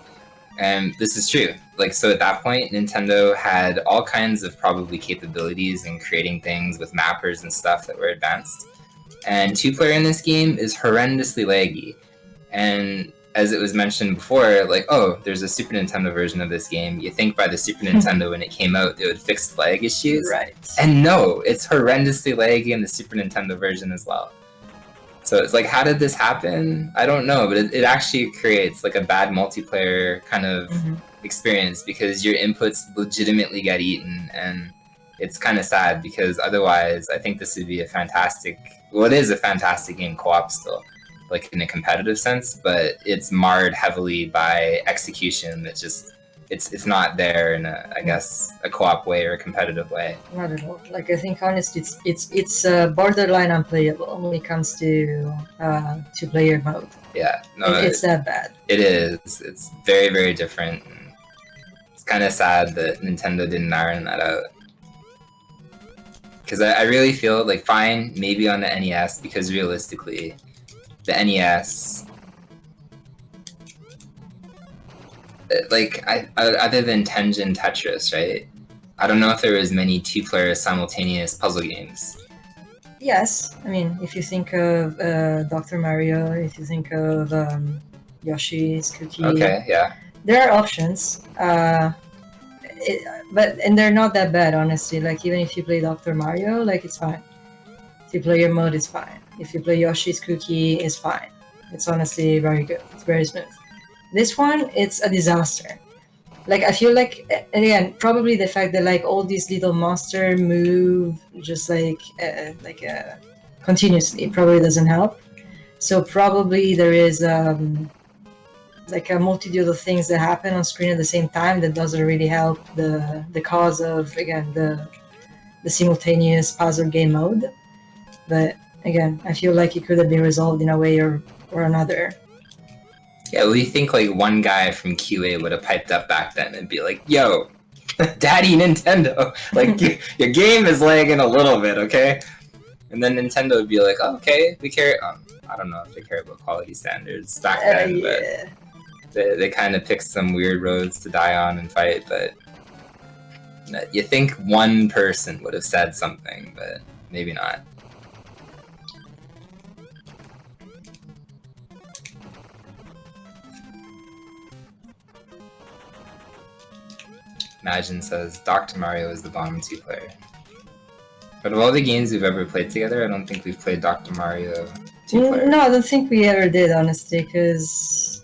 And this is true. Like, so at that point, Nintendo had all kinds of probably capabilities in creating things with mappers and stuff that were advanced. And 2-player in this game is horrendously laggy. And as it was mentioned before, like, oh, there's a Super Nintendo version of this game. You think by the Super Nintendo when it came out, they would fix the lag issues. Right. And no, it's horrendously laggy in the Super Nintendo version as well. So it's like, how did this happen? I don't know, but it actually creates like a bad multiplayer kind of experience because your inputs legitimately get eaten, and it's kind of sad because otherwise I think this would be a fantastic, well, it is a fantastic game co-op still, like in a competitive sense, but it's marred heavily by execution that just, it's not there in a, I guess, a co-op way or a competitive way. Not at all. Like I think honestly, it's borderline unplayable when it comes to player mode. Yeah, no, it's that bad. It is. It's very, very different. And it's kind of sad that Nintendo didn't iron that out. Because I really feel like fine, maybe on the NES, because realistically, the NES. Like, other than Tengen Tetris, right? I don't know if there was many 2-player simultaneous puzzle games. Yes, I mean, if you think of Dr. Mario, if you think of Yoshi's Cookie, Okay, yeah. there are options, and they're not that bad, honestly. Like even if you play Dr. Mario, like it's fine. Two-player mode is fine. If you play Yoshi's Cookie, it's fine. It's honestly very good. It's very smooth. This one, it's a disaster. like I feel like again probably the fact that like all these little monsters move just continuously probably doesn't help. So probably there is like a multitude of things that happen on screen at the same time that doesn't really help the cause of again the simultaneous puzzle game mode. But again, I feel like it could have been resolved in a way or another. Yeah, well, you think like one guy from QA would have piped up back then and be like, "Yo, Daddy Nintendo, like your game is lagging a little bit, okay?" And then Nintendo would be like, oh, "Okay, we care." I don't know if they care about quality standards back then, Yeah. but they kind of picked some weird roads to die on and fight. But you think one person would have said something, but maybe not. Imagine says Dr. Mario is the bomb 2-player. But of all the games we've ever played together, I don't think we've played Dr. Mario 2-player. No, I don't think we ever did, honestly, because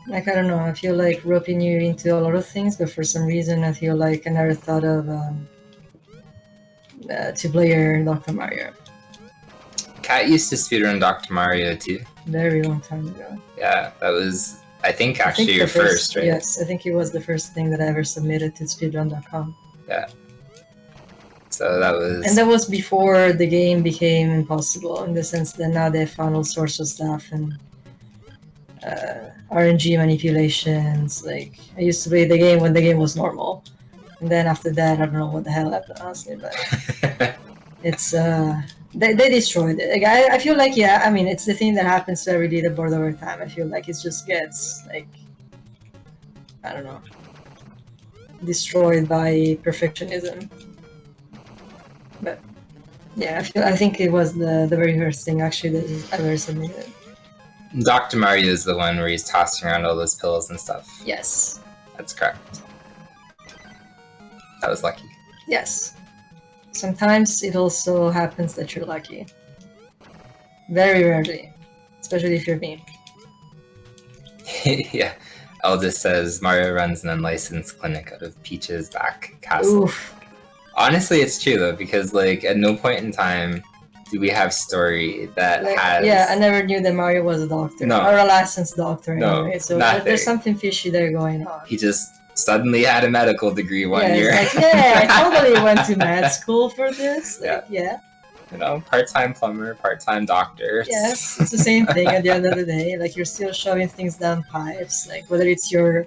like I don't know, I feel like roping you into a lot of things, but for some reason I feel like I never thought of 2-player Dr. Mario. Kat used to speedrun Dr. Mario too. Very long time ago. Yeah, that was, I think, actually your first, right? Yes, I think it was the first thing that I ever submitted to speedrun.com. Yeah. So that was... And that was before the game became impossible, in the sense that now they found all sorts of stuff and RNG manipulations. Like, I used to play the game when the game was normal. And then after that, I don't know what the hell happened, honestly, but it's... They destroyed it. Like, I feel like, yeah, I mean, it's the thing that happens to every leaderboard over time. I feel like it just gets, like, I don't know, destroyed by perfectionism. But, yeah, I think it was the very first thing, actually, that I ever submitted. Dr. Mario is the one where he's tossing around all those pills and stuff. Yes. That's correct. That was lucky. Yes. Sometimes it also happens that you're lucky. Very rarely. Especially if you're me. Yeah. Eldest says Mario runs an unlicensed clinic out of Peach's back castle. Oof. Honestly, it's true though, because like at no point in time do we have story that has... Yeah, I never knew that Mario was a doctor. No. Or a licensed doctor No, anyway. So nothing. there's something fishy there going on. He just suddenly had a medical degree one year. It's like, yeah, I totally went to med school for this. Like, yeah. You know, part-time plumber, part-time doctor. Yes, it's the same thing at the end of the day. Like, you're still shoving things down pipes, like whether it's your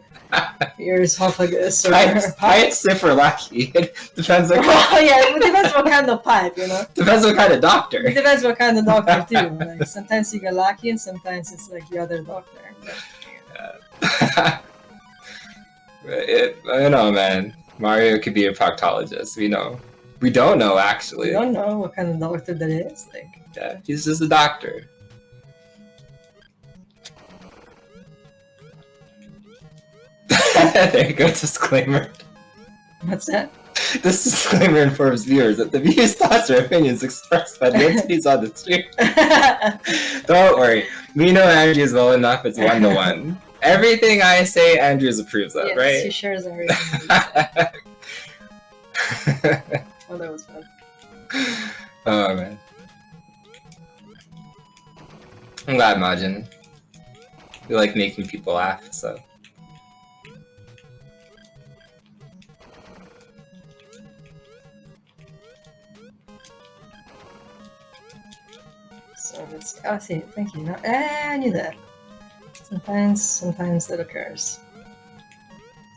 esophagus or pipes if we're lucky. It depends on well, yeah, it depends what kind of pipe, you know. Depends what kind of doctor. It depends what kind of doctor too. Like, sometimes you get lucky, and sometimes it's like the other doctor. I don't know, man. Mario could be a proctologist. We know. We don't know, actually. We don't know what kind of doctor that is. Like, yeah, he's just a doctor. There you go, disclaimer. What's that? This disclaimer informs viewers that the views, thoughts, or opinions expressed by the entities on the stream. Don't worry. We know Andrews well enough, it's 1-to-1. Everything I say, Andrews approves of, yes, right? He shares everything. Oh, that was fun. Oh, man. I'm glad, Majin. You like making people laugh, so... So let's... Oh, see, thank you. I knew that. Sometimes that occurs.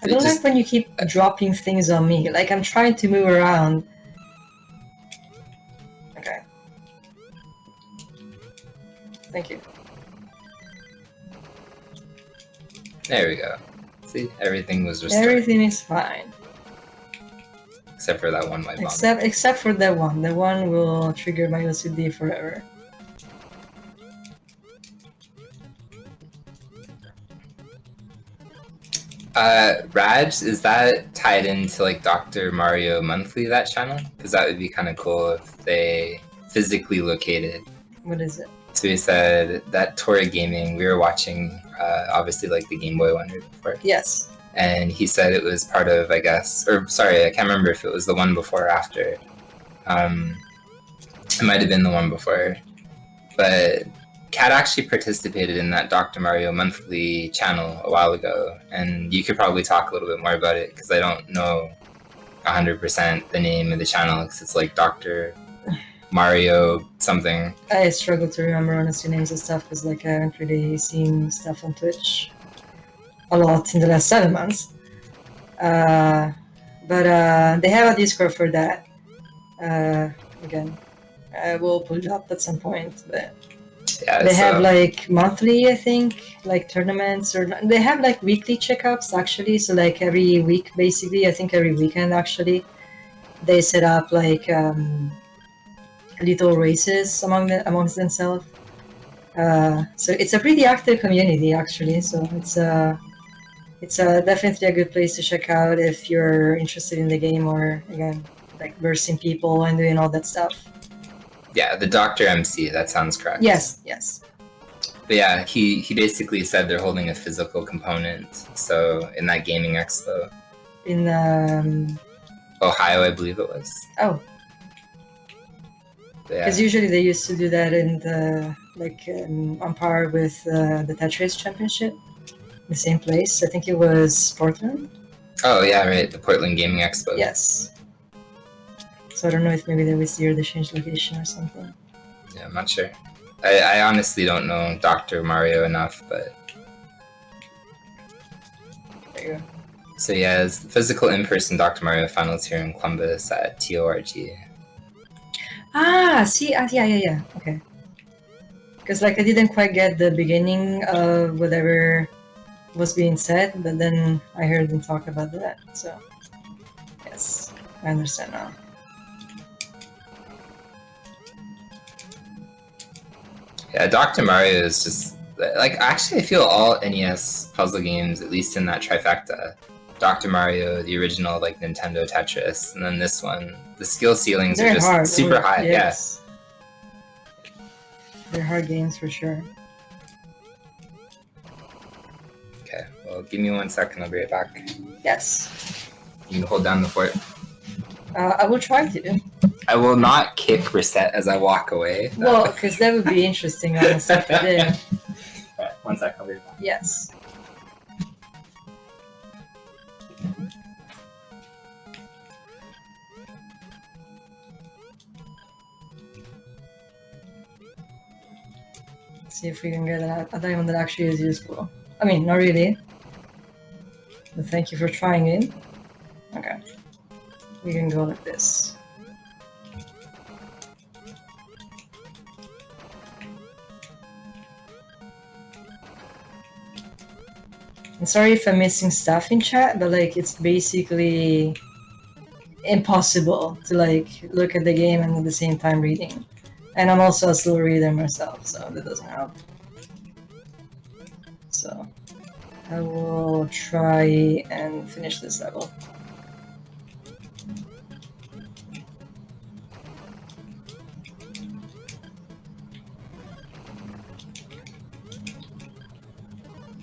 I don't like when you keep dropping things on me. Like, I'm trying to move around. Okay. Thank you. There we go. See, everything was restored. Everything is fine. Except for that one white bomb. Except for that one. The one will trigger my OCD forever. Raj, is that tied into like Dr. Mario Monthly, that channel? Because that would be kind of cool if they physically located. What is it? So he said that Tori Gaming, we were watching obviously like the Game Boy one right before. Yes. And he said it was part of, I guess, or sorry, I can't remember if it was the one before or after. It might have been the one before. But Kat actually participated in that Dr. Mario monthly channel a while ago, and you could probably talk a little bit more about it, because I don't know 100% the name of the channel, because it's like Dr. Mario something. I struggle to remember honestly names and stuff because like I haven't really seen stuff on Twitch a lot in the last 7 months. But they have a Discord for that. Again, I will pull it up at some point. But Yeah, they have like monthly, I think, like tournaments, or they have like weekly checkups actually. So like every week, basically, I think every weekend actually, they set up like little races amongst themselves. So it's a pretty active community actually. So it's definitely a good place to check out if you're interested in the game, or again, like versing people and doing all that stuff. Yeah, the Dr. MC, that sounds correct. Yes, yes. But yeah, he basically said they're holding a physical component. So in that gaming expo. In Ohio, I believe it was. Oh. Because usually they used to do that in the on par with the Tetris Championship, the same place. I think it was Portland. Oh yeah, right, the Portland Gaming Expo. Yes. So I don't know if maybe this year they changed location or something. Yeah, I'm not sure. I honestly don't know Dr. Mario enough, but there you go. So yeah, it's the physical in-person Dr. Mario finals here in Columbus at TORG. See, yeah. Okay. Because like I didn't quite get the beginning of whatever was being said, but then I heard them talk about that. So yes, I understand now. Yeah, Dr. Mario is just like, actually I feel all NES puzzle games, at least in that trifecta, Dr. Mario, the original like Nintendo Tetris, and then this one, the skill ceilings are just hard. super high. Yes. Yeah. They're hard games for sure. Okay, well give me 1 second, I'll be right back. Yes. You can hold down the fort. I will try to. I will not kick reset as I walk away. Well, because that would be interesting, honestly, if I did. Alright, 1 second, I'll be right back. Yes. Let's see if we can get a diamond that actually is useful. I mean, not really. But thank you for trying it. Okay. We can go like this. I'm sorry if I'm missing stuff in chat, but like it's basically impossible to like look at the game and at the same time reading. And I'm also a slow reader myself, so that doesn't help. So I will try and finish this level.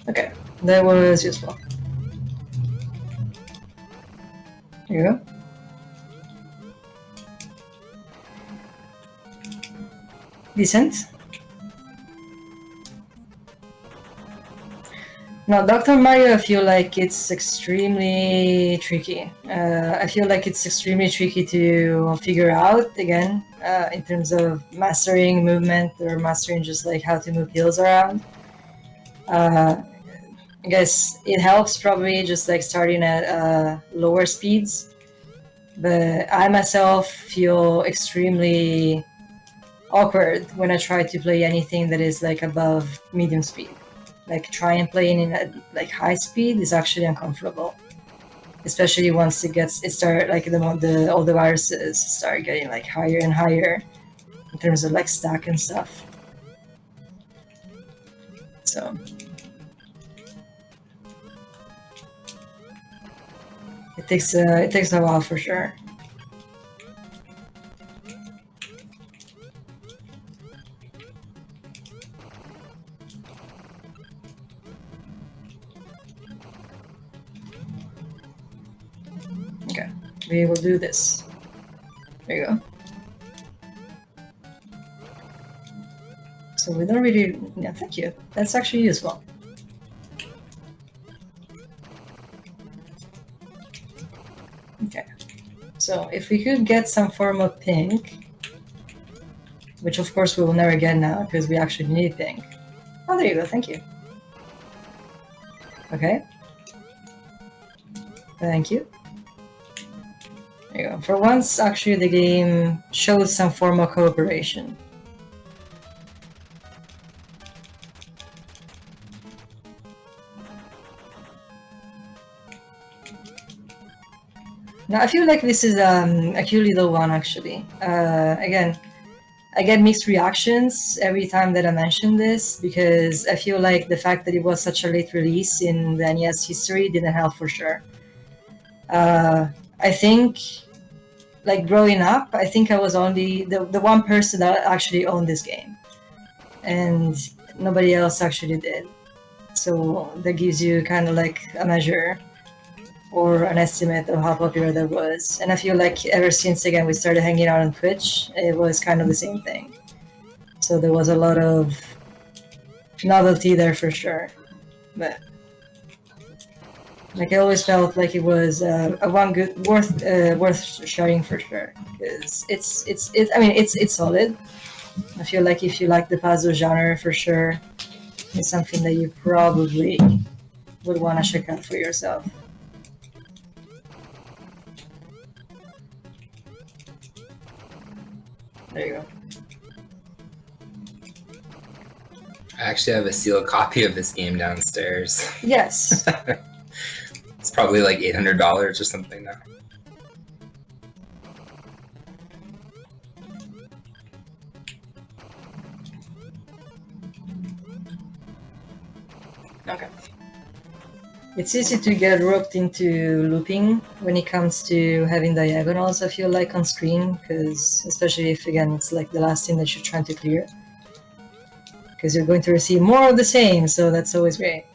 Okay, that was useful. Here you go. Decent. Now, Dr. Mario, I feel like it's extremely tricky. I feel like it's extremely tricky to figure out, again, in terms of mastering movement or mastering just like how to move hills around. I guess it helps probably just like starting at lower speeds, but I myself feel extremely awkward when I try to play anything that is like above medium speed. Like trying playing in at like high speed is actually uncomfortable, especially once all the viruses start getting like higher and higher in terms of like stack and stuff. So it takes a while for sure. we will do this. There you go. So we don't really... Yeah, thank you. That's actually useful. Okay. So if we could get some form of pink, which of course we will never get now because we actually need pink. Oh, there you go. Thank you. Okay. Thank you. There you go. For once, actually, the game shows some form of cooperation. Now, I feel like this is a cute little one, actually. Again, I get mixed reactions every time that I mention this, because I feel like the fact that it was such a late release in the NES history didn't help for sure. I think, like, growing up, I think I was only the one person that actually owned this game. And nobody else actually did. So that gives you kind of like a measure or an estimate of how popular that was. And I feel like ever since, again, we started hanging out on Twitch, it was kind of the same thing. So there was a lot of novelty there for sure. But like I always felt like it was a one good worth sharing for sure, because it's solid. I feel like if you like the puzzle genre for sure, it's something that you probably would want to check out for yourself. There you go. I actually have a sealed copy of this game downstairs. Yes. It's probably like $800 or something now. Okay. It's easy to get roped into looping when it comes to having diagonals, I feel like, on screen, because especially if, again, it's like the last thing that you're trying to clear. Because you're going to receive more of the same, so that's always great.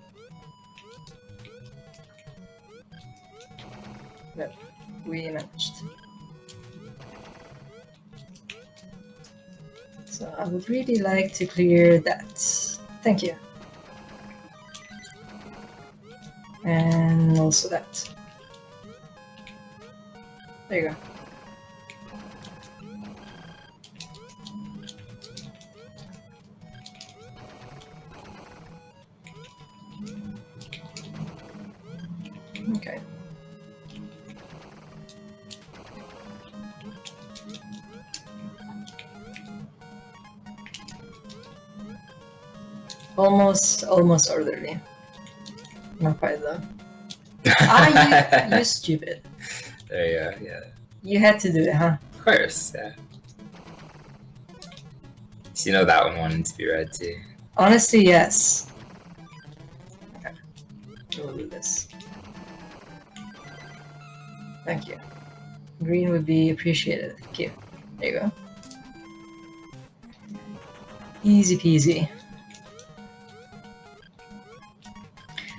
But we managed. So I would really like to clear that. Thank you. And also that. There you go. Okay. Almost orderly. Not quite though. You stupid. There you go, yeah. You had to do it, huh? Of course, yeah. So you know that one wanted to be red too. Honestly, yes. Okay. We'll do this. Thank you. Green would be appreciated. Thank you. There you go. Easy peasy.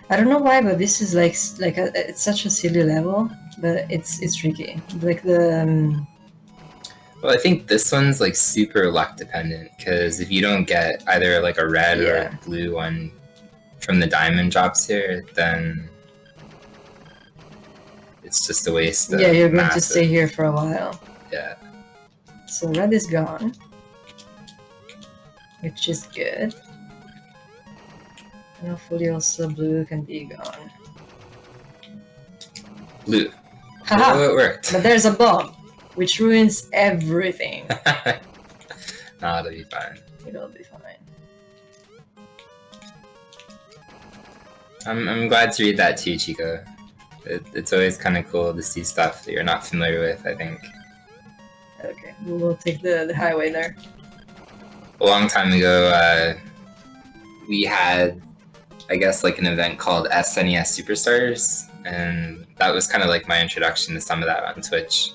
I don't know why, but this is it's such a silly level, but it's tricky. Like the Well, I think this one's like super luck dependent, because if you don't get either like a red or a blue one from the diamond drops here, then it's just a waste of you're going massive. to stay here for a while. Yeah. So red is gone, which is good. And hopefully also blue can be gone. Blue. Haha! Oh, it worked. But there's a bomb, which ruins everything. Nah, it'll be fine. It'll be fine. I'm glad to read that too, Chico. It's always kind of cool to see stuff that you're not familiar with, I think. Okay, we'll take the highway there. A long time ago, we had, I guess, like an event called SNES Superstars, and that was kind of like my introduction to some of that on Twitch.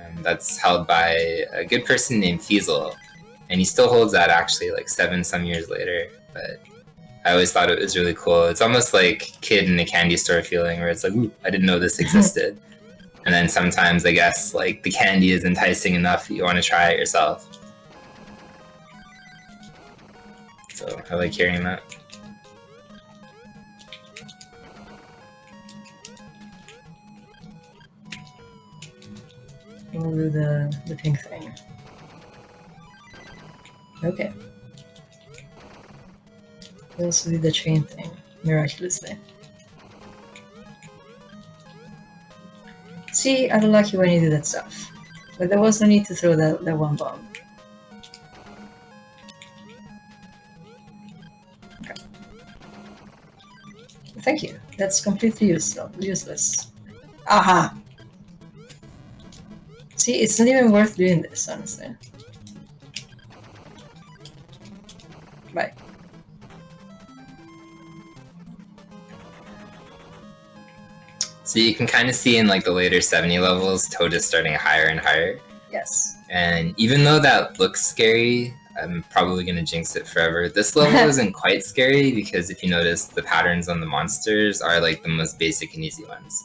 And that's held by a good person named Fiesel, and he still holds that actually like 7 some years later. But I always thought it was really cool. It's almost like kid in a candy store feeling, where it's like, ooh, I didn't know this existed. And then sometimes I guess like the candy is enticing enough that you want to try it yourself. So I like hearing that. We'll do the pink thing. Okay. We also do the chain thing, miraculously. See, I'm lucky when you do that stuff. But there was no need to throw that one bomb. Okay. Thank you. That's completely useless. Aha! See, it's not even worth doing this, honestly. Bye. So you can kind of see in like the later 70 levels, Toad is starting higher and higher. Yes. And even though that looks scary, I'm probably going to jinx it forever. This level isn't quite scary because if you notice, the patterns on the monsters are like the most basic and easy ones.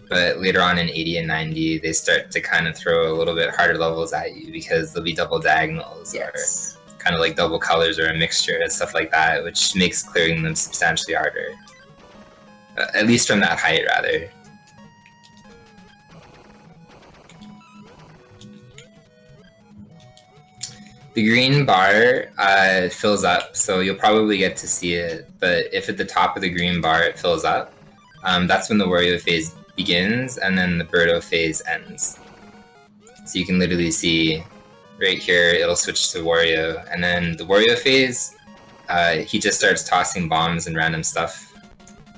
But later on in 80 and 90, they start to kind of throw a little bit harder levels at you because there'll be double diagonals or kind of like double colors or a mixture and stuff like that, which makes clearing them substantially harder. At least from that height, rather. The green bar fills up, so you'll probably get to see it, but if at the top of the green bar it fills up, that's when the Wario phase begins, and then the Birdo phase ends. So you can literally see right here, it'll switch to Wario, and then the Wario phase, he just starts tossing bombs and random stuff.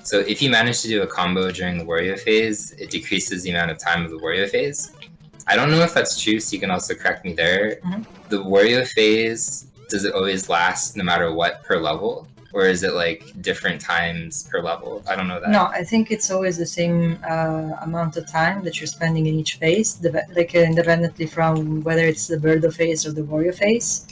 So if you manage to do a combo during the Wario phase, it decreases the amount of time of the Wario phase. I don't know if that's true, so you can also correct me there. The Wario phase, does it always last no matter what per level? Or is it like different times per level? I don't know that. No, I think it's always the same amount of time that you're spending in each phase, like independently from whether it's the Birdo phase or the Wario phase.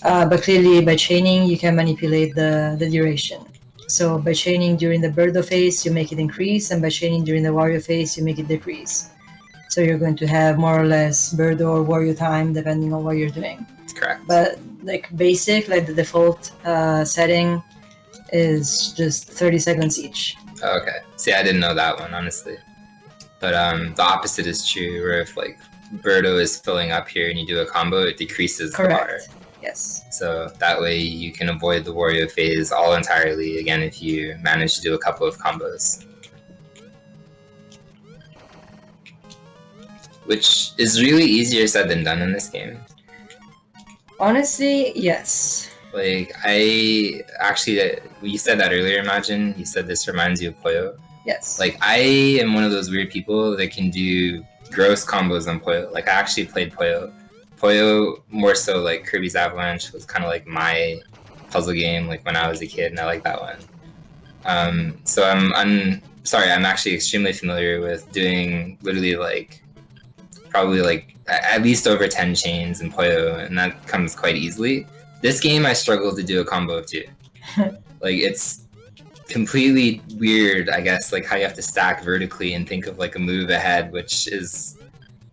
But clearly, by chaining, you can manipulate the duration. So by chaining during the Birdo phase, you make it increase, and by chaining during the Wario phase, you make it decrease. So you're going to have more or less Birdo or Wario time depending on what you're doing. Correct. But like basic, like the default setting is just 30 seconds each. Oh, okay. See, I didn't know that one, honestly. But the opposite is true, where if like Birdo is filling up here and you do a combo, it decreases the bar. Yes. So that way you can avoid the Wario phase all entirely, again, if you manage to do a couple of combos. Which is really easier said than done in this game. Honestly, yes. Like, I actually, you said that earlier, Imagine. You said this reminds you of Puyo. Yes. Like, I am one of those weird people that can do gross combos on Puyo. Like, I actually played Puyo. Puyo, more so like Kirby's Avalanche, was kind of like my puzzle game, like when I was a kid, and I like that one. So I'm sorry, I'm actually extremely familiar with doing literally like, probably like at least over 10 chains in Puyo, and that comes quite easily. This game, I struggle to do a combo of 2. Like, it's completely weird, I guess, like how you have to stack vertically and think of like a move ahead, which is,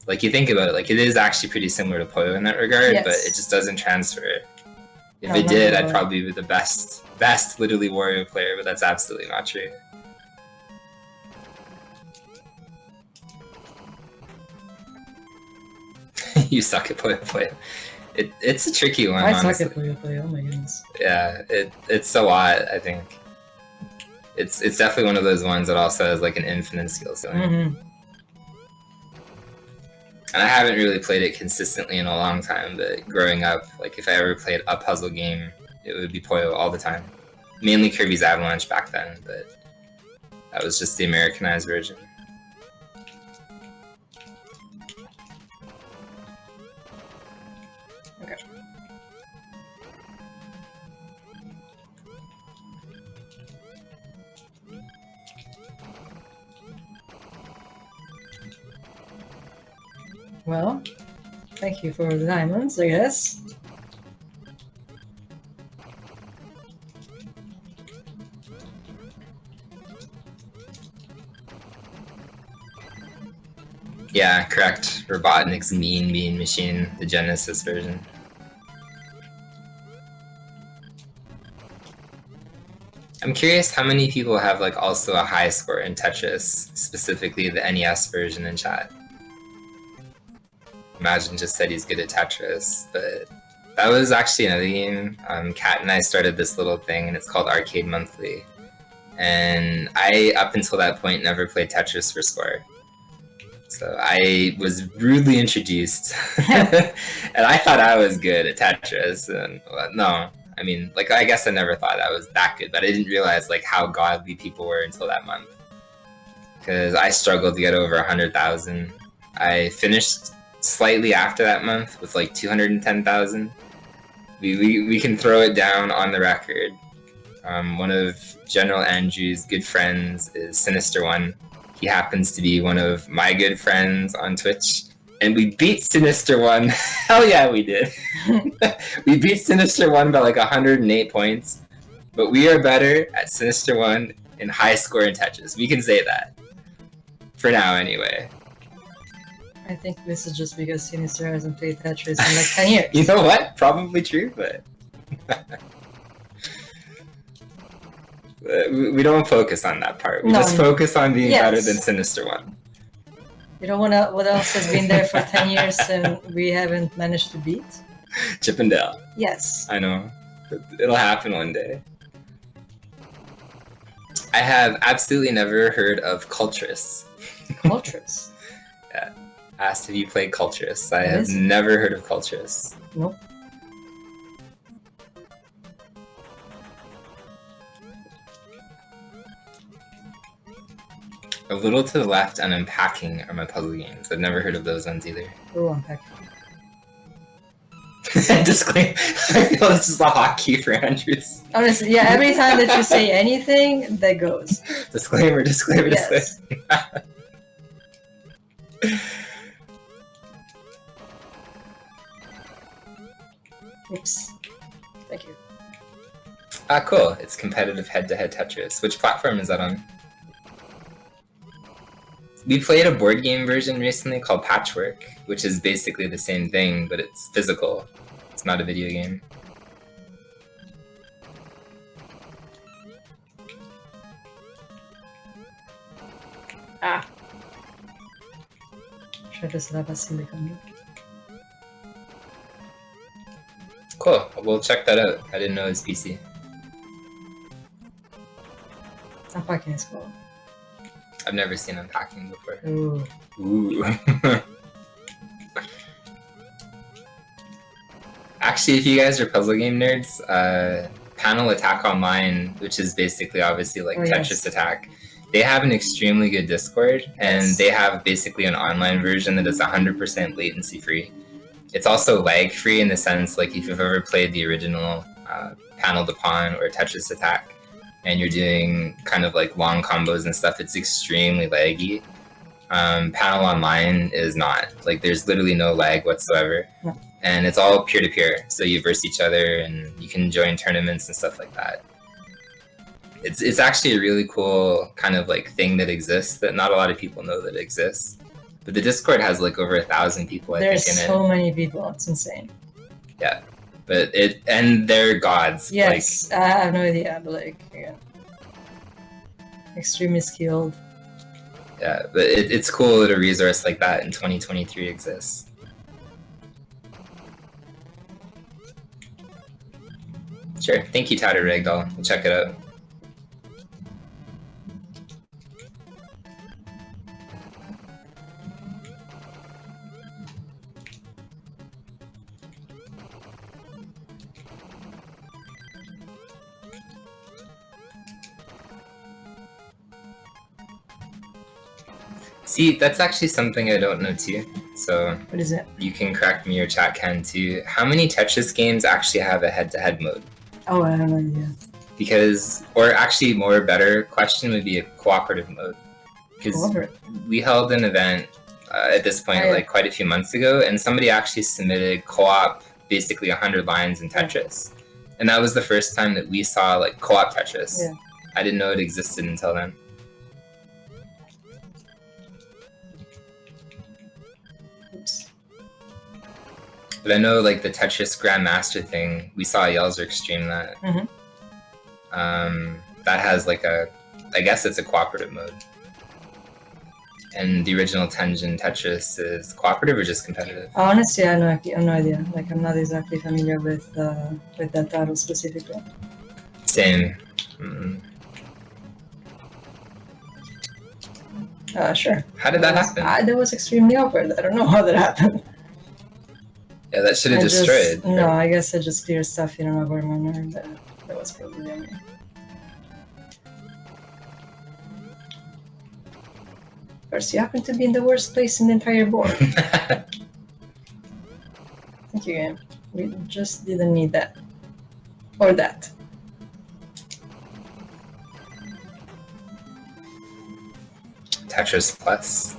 like, you think about it, like it is actually pretty similar to Puyo in that regard, but it just doesn't transfer. If it did, I'd probably be the best literally Wario player, but that's absolutely not true. You suck at Puyo. It's a tricky one, honestly. Suck at Puyo, oh my goodness. Yeah, it's a lot, I think. It's definitely one of those ones that also has like an infinite skill ceiling. And I haven't really played it consistently in a long time, but growing up, like if I ever played a puzzle game, it would be Puyo all the time. Mainly Kirby's Avalanche back then, but that was just the Americanized version. Okay. Well, thank you for the diamonds, I guess. Yeah, correct. Robotnik's Mean Bean Machine, the Genesis version. I'm curious how many people have like also a high score in Tetris, specifically the NES version in chat. Imagine just said he's good at Tetris, but that was actually another game. Kat and I started this little thing, and it's called Arcade Monthly. And I, up until that point, never played Tetris for score. So I was rudely introduced, and I thought I was good at Tetris. And well, no, I mean, like I guess I never thought I was that good, but I didn't realize like how godly people were until that month. Because I struggled to get over 100,000. I finished slightly after that month with like 210,000. We can throw it down on the record. One of General Andrew's good friends is Sinister One. He happens to be one of my good friends on Twitch. And we beat Sinister One. Hell yeah, we did. We beat Sinister One by like 108 points. But we are better at Sinister One in high score in Tetris. We can say that. For now, anyway. I think this is just because Sinister hasn't played Tetris in like 10 years. You know what? Probably true, but... we don't focus on that part. We just focus on being better than Sinister One. You know what else has been there for 10 years and we haven't managed to beat? Chip and Dale. Yes. I know. It'll happen one day. I have absolutely never heard of Cultress. Cultress? Yeah. Asked if you played Cultress. I have never heard of Cultress. Nope. A Little to the Left and Unpacking are my puzzle games. I've never heard of those ones either. Oh, Unpacking. Disclaimer. I feel this is the hotkey for Andrews. Honestly, yeah, every time that you say anything, that goes. Disclaimer, disclaimer, Yes. disclaimer. Oops. Thank you. Ah, cool. It's competitive head-to-head Tetris. Which platform is that on? We played a board game version recently called Patchwork, which is basically the same thing, but it's physical. It's not a video game. Ah. Try to slap a silicon. Cool. We'll check that out. I didn't know it was PC. Unpacking is cool. I've never seen Unpacking before. Ooh. Ooh. Actually, if you guys are puzzle game nerds, Panel Attack Online, which is basically obviously like Tetris Attack, they have an extremely good Discord, and they have basically an online version that is 100% latency free. It's also lag free in the sense, like if you've ever played the original Panel de Pawn or Tetris Attack, and you're doing kind of like long combos and stuff, it's extremely laggy. Panel Online is not. Like there's literally no lag whatsoever. No. And it's all peer-to-peer, so you verse each other and you can join tournaments and stuff like that. It's actually a really cool kind of like thing that exists that not a lot of people know that exists. But the Discord has like over 1,000 people, I think, in it. There's so many people, it's insane. Yeah. But and they're gods. Yes, I have no idea, but like, yeah. Extremely skilled. Yeah, but it's cool that a resource like that in 2023 exists. Sure. Thank you, Tattered Ragdoll. We'll check it out. See, that's actually something I don't know too. So What is it? you can correct me or chat can too. How many Tetris games actually have a head-to-head mode? Oh, I have no idea. Because, or actually more better question would be a cooperative mode. Because we held an event at this point like quite a few months ago, and somebody actually submitted co-op basically 100 lines in Tetris. And that was the first time that we saw like co-op Tetris. Yeah. I didn't know it existed until then. But I know like the Tetris Grandmaster thing, we saw Yelzerk stream that. That has like I guess it's a cooperative mode. And the original Tengen Tetris is cooperative or just competitive? Honestly, I have no idea. Like, I'm not exactly familiar with that title specifically. Same. Sure. How did that happen? That was extremely awkward. I don't know how that happened. Yeah, that should have destroyed. No, I guess I just cleared stuff in an awkward manner. That was probably on me. First, you happen to be in the worst place in the entire board. Thank you, game. We just didn't need that. Or that. Tetris Plus.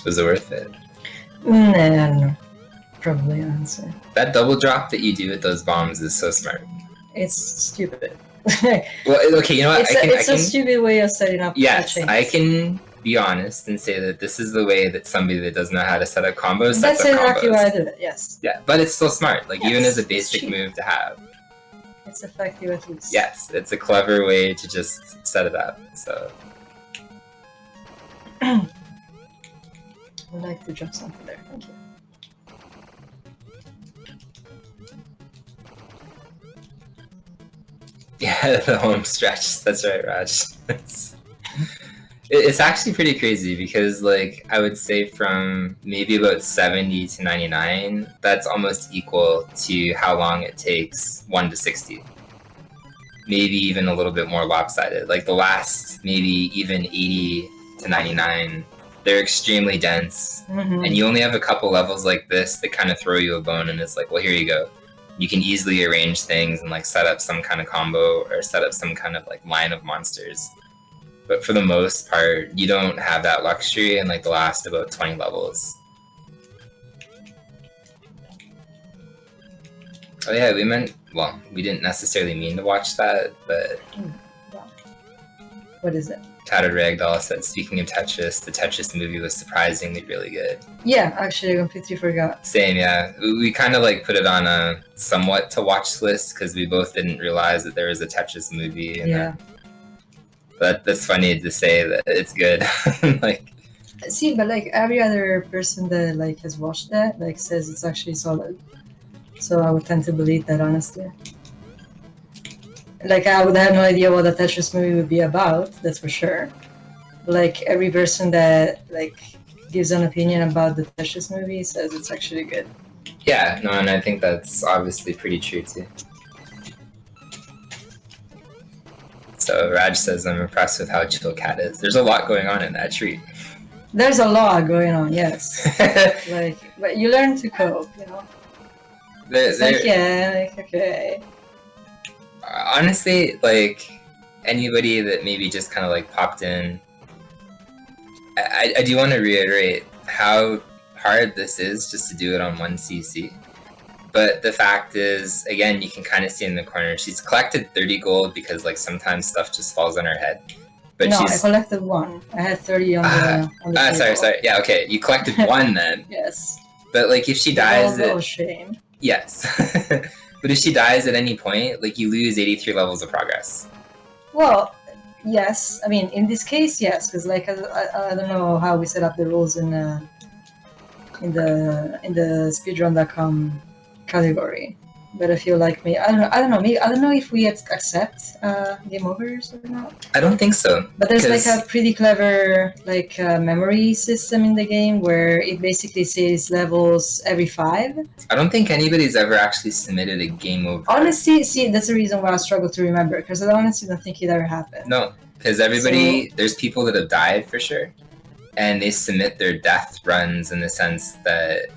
Was it worth it? Nah, I don't know. Probably, honestly. That double drop that you do with those bombs is so smart. It's stupid. Well, okay, you know what? It's a stupid way of setting up. Yes, I can be honest and say that this is the way that somebody that doesn't know how to set up combos sets That's up exactly combos. why I did it. Yes. Yeah, but it's still smart. Like even Yes, as a basic move to have. It's effective at least. Yes, it's a clever way to just set it up. So. I would like to drop something there. Thank you. Yeah, the home stretch. That's right, Raj. It's actually pretty crazy because, like, I would say from maybe about 70 to 99, that's almost equal to how long it takes 1 to 60. Maybe even a little bit more lopsided. Like the last maybe even 80 to 99, they're extremely dense. And you only have a couple levels like this that kind of throw you a bone, and it's like, well, here you go. You can easily arrange things and like set up some kind of combo or set up some kind of like line of monsters. But for the most part, you don't have that luxury in like the last about 20 levels. Oh yeah, we didn't necessarily mean to watch that, but... What is it? Tattered Ragdoll said, speaking of Tetris, the Tetris movie was surprisingly really good. Yeah, actually, I completely forgot. Same, yeah. We kind of like put it on a somewhat to watch list because we both didn't realize that there was a Tetris movie. And yeah. That's funny to say that it's good. Like, see, but like every other person that like has watched that like says it's actually solid. So I would tend to believe that, honestly. Like, I would have no idea what a Tetris movie would be about, that's for sure. Like, every person that, like, gives an opinion about the Tetris movie says it's actually good. Yeah, no, and I think that's obviously pretty true, too. So, Raj says, I'm impressed with how chill Cat is. There's a lot going on in that tree. There's a lot going on, yes. Like, but you learn to cope, you know? It's like, yeah, like, okay. Honestly, like, anybody that maybe just kind of like popped in, I do want to reiterate how hard this is just to do it on 1cc. But the fact is, again, you can kind of see in the corner, she's collected 30 gold because like sometimes stuff just falls on her head. But no, I collected 1. I had 30 on the sorry. Yeah, okay. You collected 1 then. Yes. But like if she dies... Oh, shame. Yes. But if she dies at any point, like you lose 83 levels of progress. Well, yes. I mean, in this case, yes, because like I don't know how we set up the rules in the speedrun.com category, but I feel like I don't know. Maybe I don't know if we accept game overs or not. I don't think so. But there's like a pretty clever like memory system in the game where it basically says levels every 5. I don't think anybody's ever actually submitted a game over. Honestly, see, that's the reason why I struggle to remember, because I honestly don't think it ever happened. No, because everybody, there's people that have died for sure, and they submit their death runs in the sense that,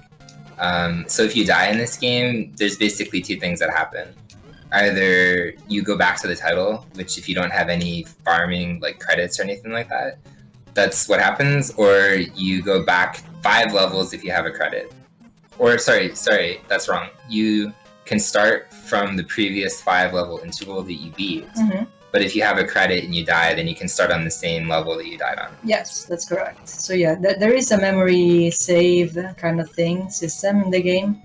so if you die in this game, there's basically 2 things that happen. either you go back to the title, which if you don't have any farming like credits or anything like that, that's what happens, or you go back 5 levels if you have a credit. Or sorry, that's wrong. You can start from the previous 5 level interval that you beat. But if you have a credit and you die, then you can start on the same level that you died on. Yes, that's correct. So yeah, there is a memory save kind of thing system in the game,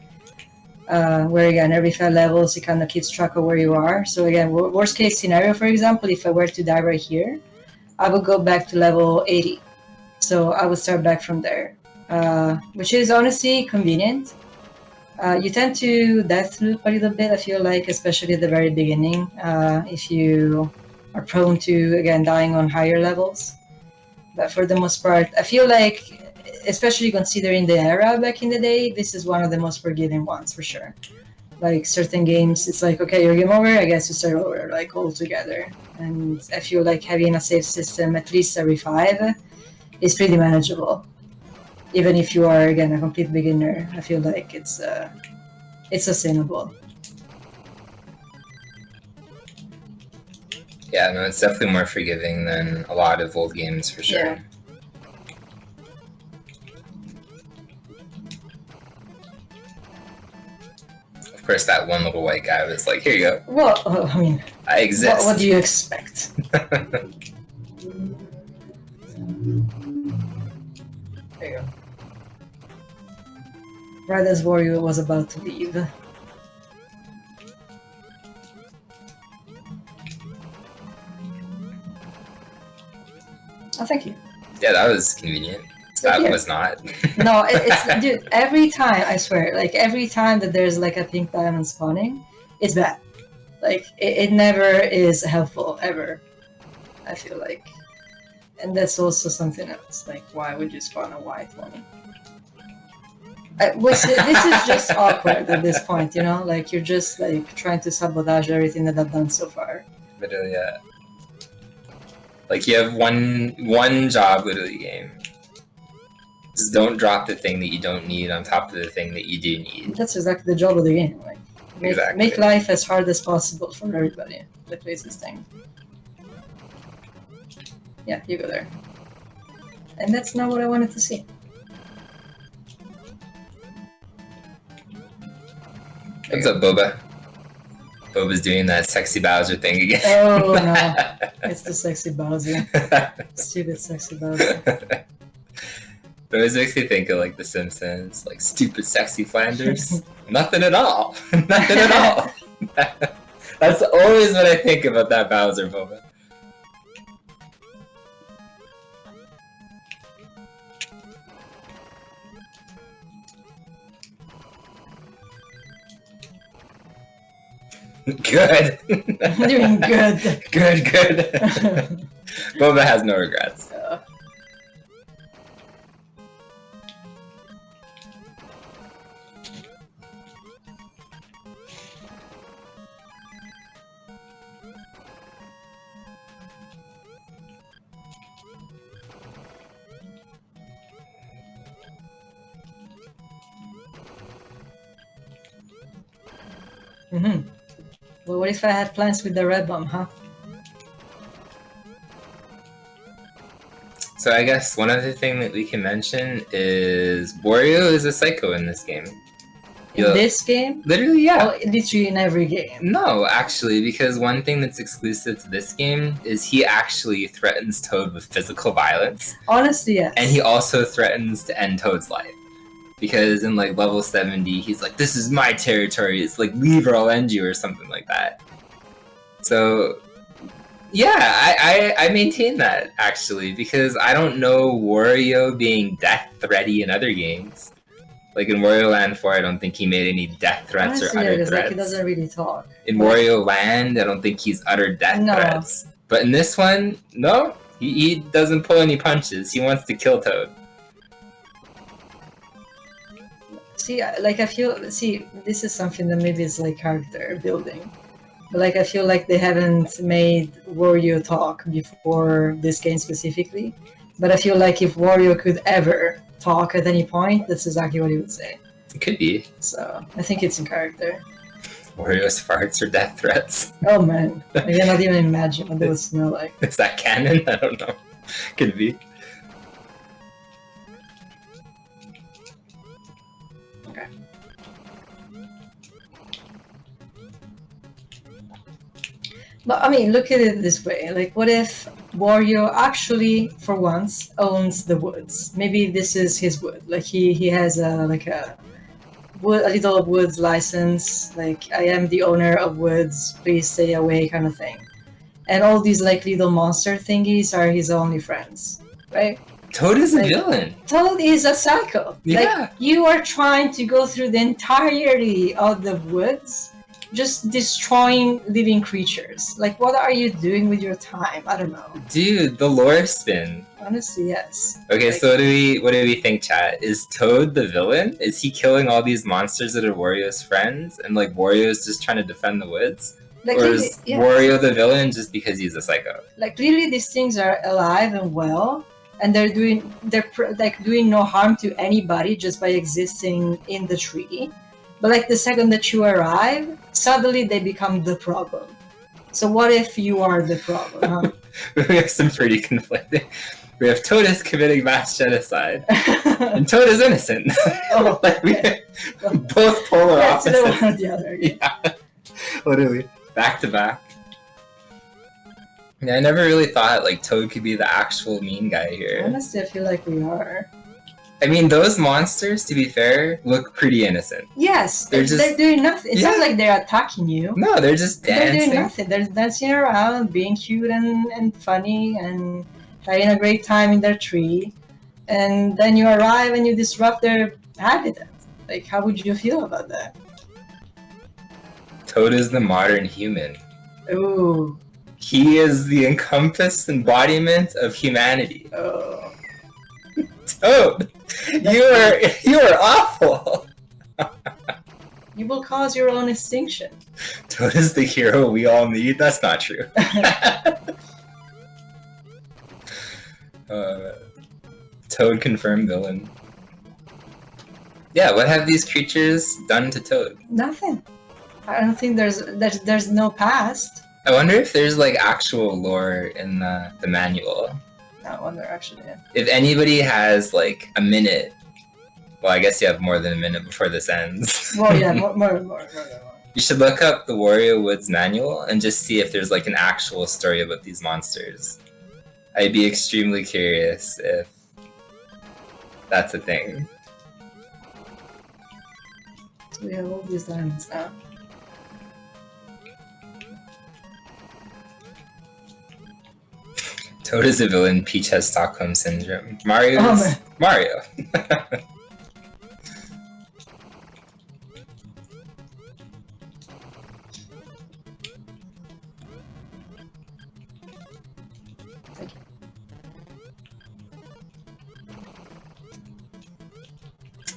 where again, every 5 levels it kind of keeps track of where you are. So again, worst case scenario, for example, if I were to die right here, I would go back to level 80. So I would start back from there, which is honestly convenient. You tend to death loop a little bit, I feel like, especially at the very beginning, if you are prone to, again, dying on higher levels. But for the most part, I feel like, especially considering the era back in the day, this is one of the most forgiving ones, for sure. Like, certain games, it's like, okay, you're game over, I guess you start over, like, all together. And I feel like having a save system at least every 5 is pretty manageable. Even if you are, again, a complete beginner, I feel like it's sustainable. Yeah, no, it's definitely more forgiving than a lot of old games, for sure. Yeah. Of course, that one little white guy was like, here you go. Well, I mean, I exist. what do you expect? There you go. Right as Wario was about to leave. Oh, thank you. Yeah, that was convenient. That Yeah. was not. No, it's dude. Every time, I swear, like every time that there's like a pink diamond spawning, it's bad. Like it never is helpful ever. I feel like, and that's also something else. Like, why would you spawn a white one? This is just awkward at this point, you know? Like, you're just, like, trying to sabotage everything that I've done so far. Literally, yeah. Like, you have one job, literally, game. Just don't drop the thing that you don't need on top of the thing that you do need. That's exactly the job of the game. Like, Exactly. make life as hard as possible for everybody that plays this thing. Yeah, you go there. And that's not what I wanted to see. What's up, Boba? Boba's doing that sexy Bowser thing again. Oh no, it's the sexy Bowser. Stupid sexy Bowser. It always makes me think of like The Simpsons, like stupid sexy Flanders. Nothing at all. Nothing at all. That's always what I think about that Bowser Boba. Good. I'm doing good. Good. Boba has no regrets. Well, what if I had plans with the red bomb, huh? So I guess one other thing that we can mention is Wario is a psycho in this game. In this game? Literally, yeah. Well, literally in every game. No, actually, because one thing that's exclusive to this game is he actually threatens Toad with physical violence. Honestly, yes. And he also threatens to end Toad's life. Because in like level 70, he's like, this is my territory, it's like leave or I'll end you or something like that. So yeah, I maintain that actually, because I don't know Wario being death threaty in other games. Like in Wario Land 4, I don't think he made any death threats Honestly, or utter because threats. like, he doesn't really talk. In Wario Land, I don't think he's uttered death threats. But in this one, no, he doesn't pull any punches. He wants to kill Toad. See, like I feel, this is something that maybe is like character building. But like I feel like they haven't made Wario talk before this game specifically. But I feel like if Wario could ever talk at any point, that's exactly what he would say. It could be. So I think it's in character. Wario's farts or death threats. Oh man, I cannot even imagine what they would smell like. Is that canon? I don't know. Could be. Okay. But I mean, look at it this way. Like, what if Wario actually, for once, owns the woods? Maybe this is his wood. Like he has a little woods license. Like, I am the owner of woods. Please stay away, kind of thing. And all these like little monster thingies are his only friends, right? Toad is a villain. Toad is a psycho. Yeah. Like, you are trying to go through the entirety of the woods, just destroying living creatures. Like, what are you doing with your time? I don't know. Dude, the lore spin. Honestly, yes. Okay, Like, so what do we think, chat? Is Toad the villain? Is he killing all these monsters that are Wario's friends, and like Wario's just trying to defend the woods? like, Or really, is yeah. Wario the villain just because he's a psycho? Like, really, these things are alive and well, and they're doing no harm to anybody just by existing in the tree. But like, the second that you arrive, suddenly they become the problem. So what if you are the problem, huh? We have some pretty conflicting. We have Toad is committing mass genocide, and Toad is innocent. Oh, Like, we okay. both polar That's the opposites. one or the other. Yeah, literally back to back. Yeah, I never really thought like Toad could be the actual mean guy here. Honestly, I feel like we are. I mean, those monsters, to be fair, look pretty innocent. Yes, They're they're just- doing nothing. It's not Yeah. like they're attacking you. No, they're just They're doing dancing. nothing. They're dancing around, being cute and funny, and having a great time in their tree. And then you arrive and you disrupt their habitat. Like, how would you feel about that? Toad is the modern human. Ooh. He is the encompassed embodiment of humanity. Oh. Toad, you are awful. You will cause your own extinction. Toad is the hero we all need. That's not true. Toad confirmed villain. Yeah, what have these creatures done to Toad? Nothing. I don't think there's no past. I wonder if there's like actual lore in the manual. I wonder actually. Yeah. If anybody has like a minute, well, I guess you have more than a minute before this ends. Well, yeah, more. You should look up the Wario Woods manual and just see if there's like an actual story about these monsters. I'd be extremely curious if that's a thing. So we have all these diamonds now. Toad is a villain, Peach has Stockholm Syndrome. Mario Oh, is man. Mario. Thank you.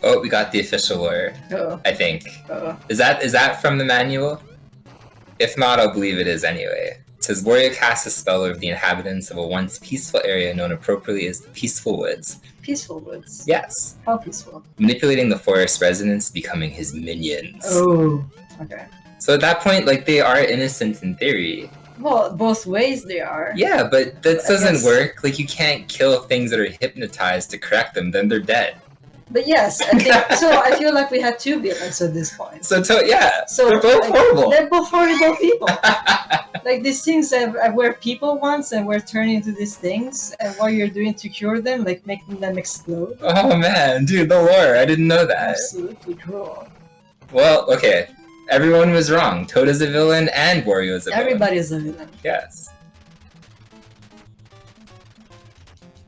Oh, we got the official lore, Uh-oh. I think. Uh-oh. Is that from the manual? If not, I'll believe it is anyway. It says Wario casts a spell over the inhabitants of a once peaceful area known appropriately as the Peaceful Woods. Peaceful woods. Yes. How peaceful? Manipulating the forest residents, becoming his minions. Oh. Okay. So at that point, like, they are innocent in theory. Well, both ways they are. Yeah, but that I doesn't guess- work. Like, you can't kill things that are hypnotized to correct them, then they're dead. But yes, I think so. I feel like we had two villains at this point. So, yeah, So they're both like, horrible. They're both horrible people. Like, these things that were people once and were turned into these things, and what you're doing to cure them, like making them explode. Oh man, dude, the lore, I didn't know that. Absolutely cruel. Well, okay, everyone was wrong. Toad is a villain and Wario is a villain. Everybody is a villain. Yes.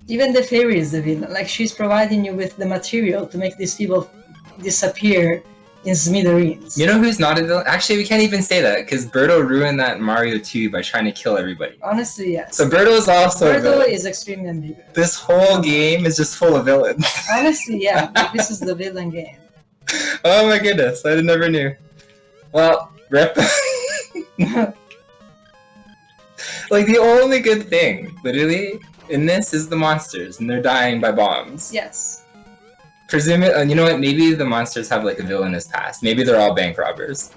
Even the fairy is the villain. Like, she's providing you with the material to make these people disappear in smithereens. You know who's not a villain? Actually, we can't even say that, because Birdo ruined that in Mario 2 by trying to kill everybody. Honestly, yes. So Birdo is also a Birdo villain. is extremely ambiguous. This whole game is just full of villains. Honestly, yeah. Like, this is the villain game. Oh my goodness, I never knew. Well, rip. Like, the only good thing, literally, in this is the monsters, and they're dying by bombs. Yes. You know what? Maybe the monsters have like a villainous past. Maybe they're all bank robbers.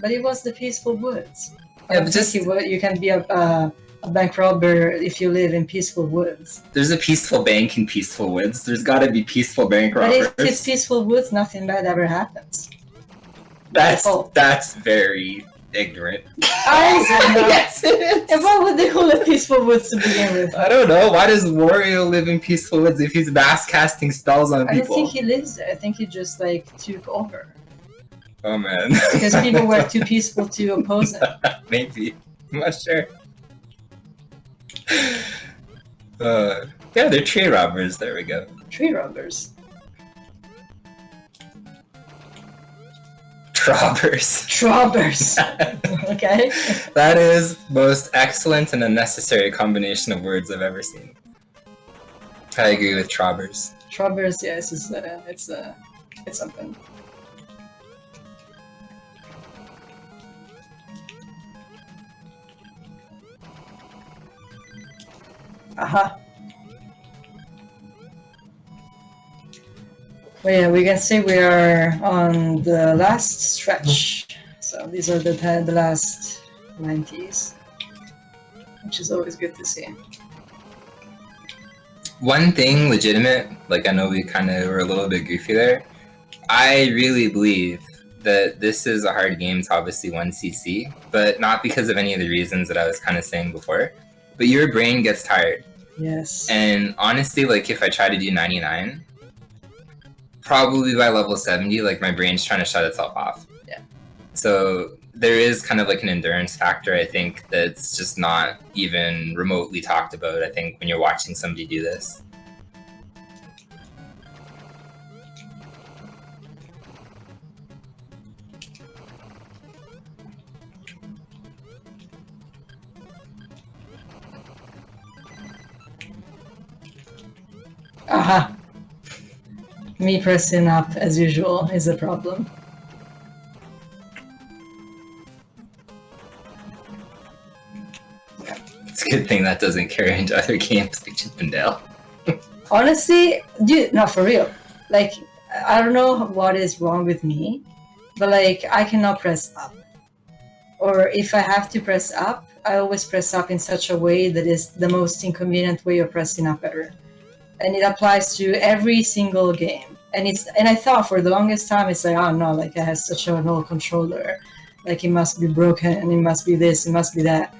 But it was the peaceful woods. Yeah, but just you can be a bank robber if you live in peaceful woods. there's a peaceful bank in peaceful woods. There's got to be peaceful bank robbers. But if it's peaceful woods, nothing bad ever happens. That's very ignorant. Yes, it is. And why would they call it peaceful woods to begin with? I don't know. Why does Wario live in peaceful woods if he's mass casting spells on people? I don't think he lives there. I think he just like took over. Oh man. Because people were too peaceful to oppose him. Maybe. I'm not sure. Yeah, they're tree robbers. There we go. Tree robbers. Trobbers. Trobbers. Okay. That is most excellent and unnecessary combination of words I've ever seen. I agree with trobbers. Trobbers, yes, it's something. Aha. Well, yeah, we can say we are on the last stretch. So these are the last 90s, which is always good to see. One thing legitimate, like I know we kind of were a little bit goofy there. I really believe that this is a hard game to obviously 1cc, but not because of any of the reasons that I was kind of saying before. But your brain gets tired. Yes. And honestly, like if I try to do 99, probably by level 70, like my brain's trying to shut itself off. Yeah. So there is kind of like an endurance factor, I think, that's just not even remotely talked about, I think, when you're watching somebody do this. Aha. Me pressing up as usual is a problem. It's a good thing that doesn't carry into other games like Chip and Dale. Honestly, dude, no, for real. Like, I don't know what is wrong with me, but like, I cannot press up. Or if I have to press up, I always press up in such a way that is the most inconvenient way of pressing up ever. And it applies to every single game. And I thought for the longest time, it's like, oh no, like I have such an old controller. Like it must be broken, and it must be this, it must be that.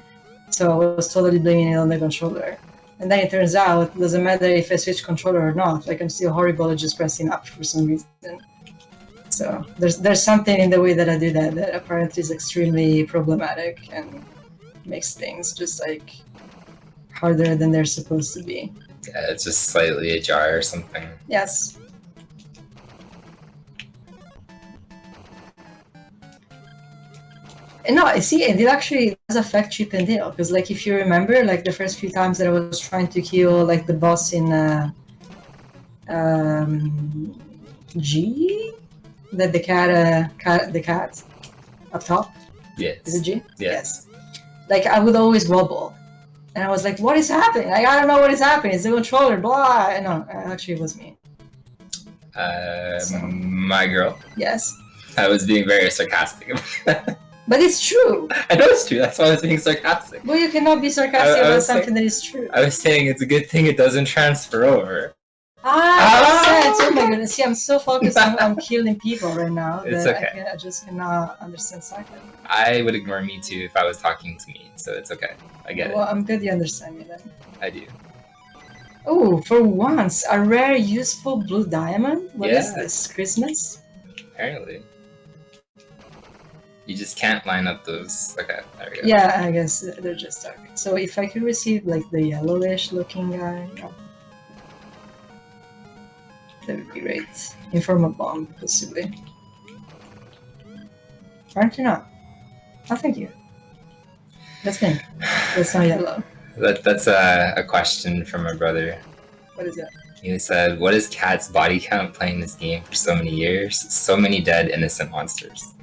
So I was totally blaming it on the controller. And then it turns out it doesn't matter if I switch controller or not. Like I'm still horrible at just pressing up for some reason. So there's something in the way that I do that apparently is extremely problematic and makes things just like harder than they're supposed to be. Yeah, it's just slightly ajar or something. Yes. And no, see, it actually does affect Chip and Dale, because like if you remember, like the first few times that I was trying to kill like the boss in G, that the cat up top. Yes. Is it G? Yes. Like I would always wobble, and I was like, "What is happening? Like, I don't know what is happening. It's the controller." Blah. And no, actually, it was me. My girl. Yes. I was being very sarcastic. But it's true. I know it's true. That's why I was being sarcastic. Well, you cannot be sarcastic about something that is true. I was saying it's a good thing it doesn't transfer over. Makes sense. Oh my goodness. See, I'm so focused on killing people right now It's that okay. I just cannot understand sarcasm. I would ignore me too if I was talking to me, so it's okay. I get Well, it. I'm good you understand me then. I do. Oh, for once, a rare, useful blue diamond? What is Yeah. this? Christmas? Apparently. You just can't line up those. Okay, there we go. Yeah, I guess they're just dark. So if I could receive like the yellowish looking guy, that would be great. Inform a bomb, possibly. Aren't you not? Oh, thank you. That's pink. That's not yellow. That's a question from my brother. What is that? He said, "What is Cat's body count playing this game for so many years? So many dead innocent monsters."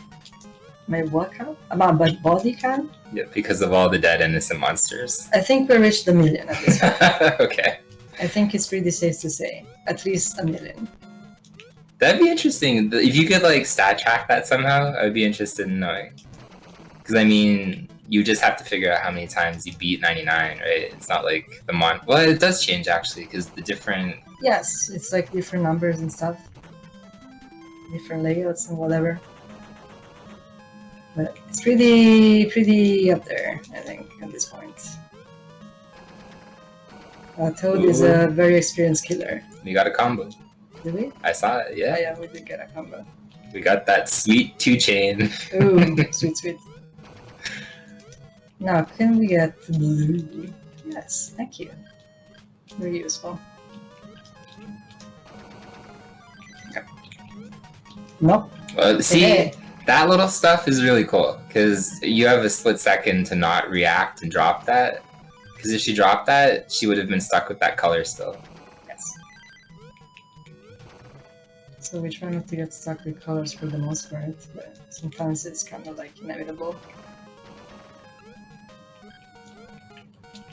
My what count? About body count? Yeah, because of all the dead innocent monsters. I think we reached the million at this point. Okay. I think it's pretty safe to say. At least 1 million. That'd be interesting. If you could like stat track that somehow, I would be interested in knowing. Because I mean, you just have to figure out how many times you beat 99, right? It's not like the well, it does change actually, because the different... Yes, it's like different numbers and stuff. Different layouts and whatever. But it's pretty up there, I think, at this point. Toad is a very experienced killer. We got a combo. Did we? I saw it, yeah. Oh, yeah, we did get a combo. We got that sweet 2-chain. Ooh, sweet. Now, can we get blue? Yes, thank you. Very useful. Okay. Nope. Well, see, Hey. that little stuff is really cool, because you have a split second to not react and drop that. Because if she dropped that, she would have been stuck with that color still. Yes. So we try not to get stuck with colors for the most part, but sometimes it's kind of like inevitable.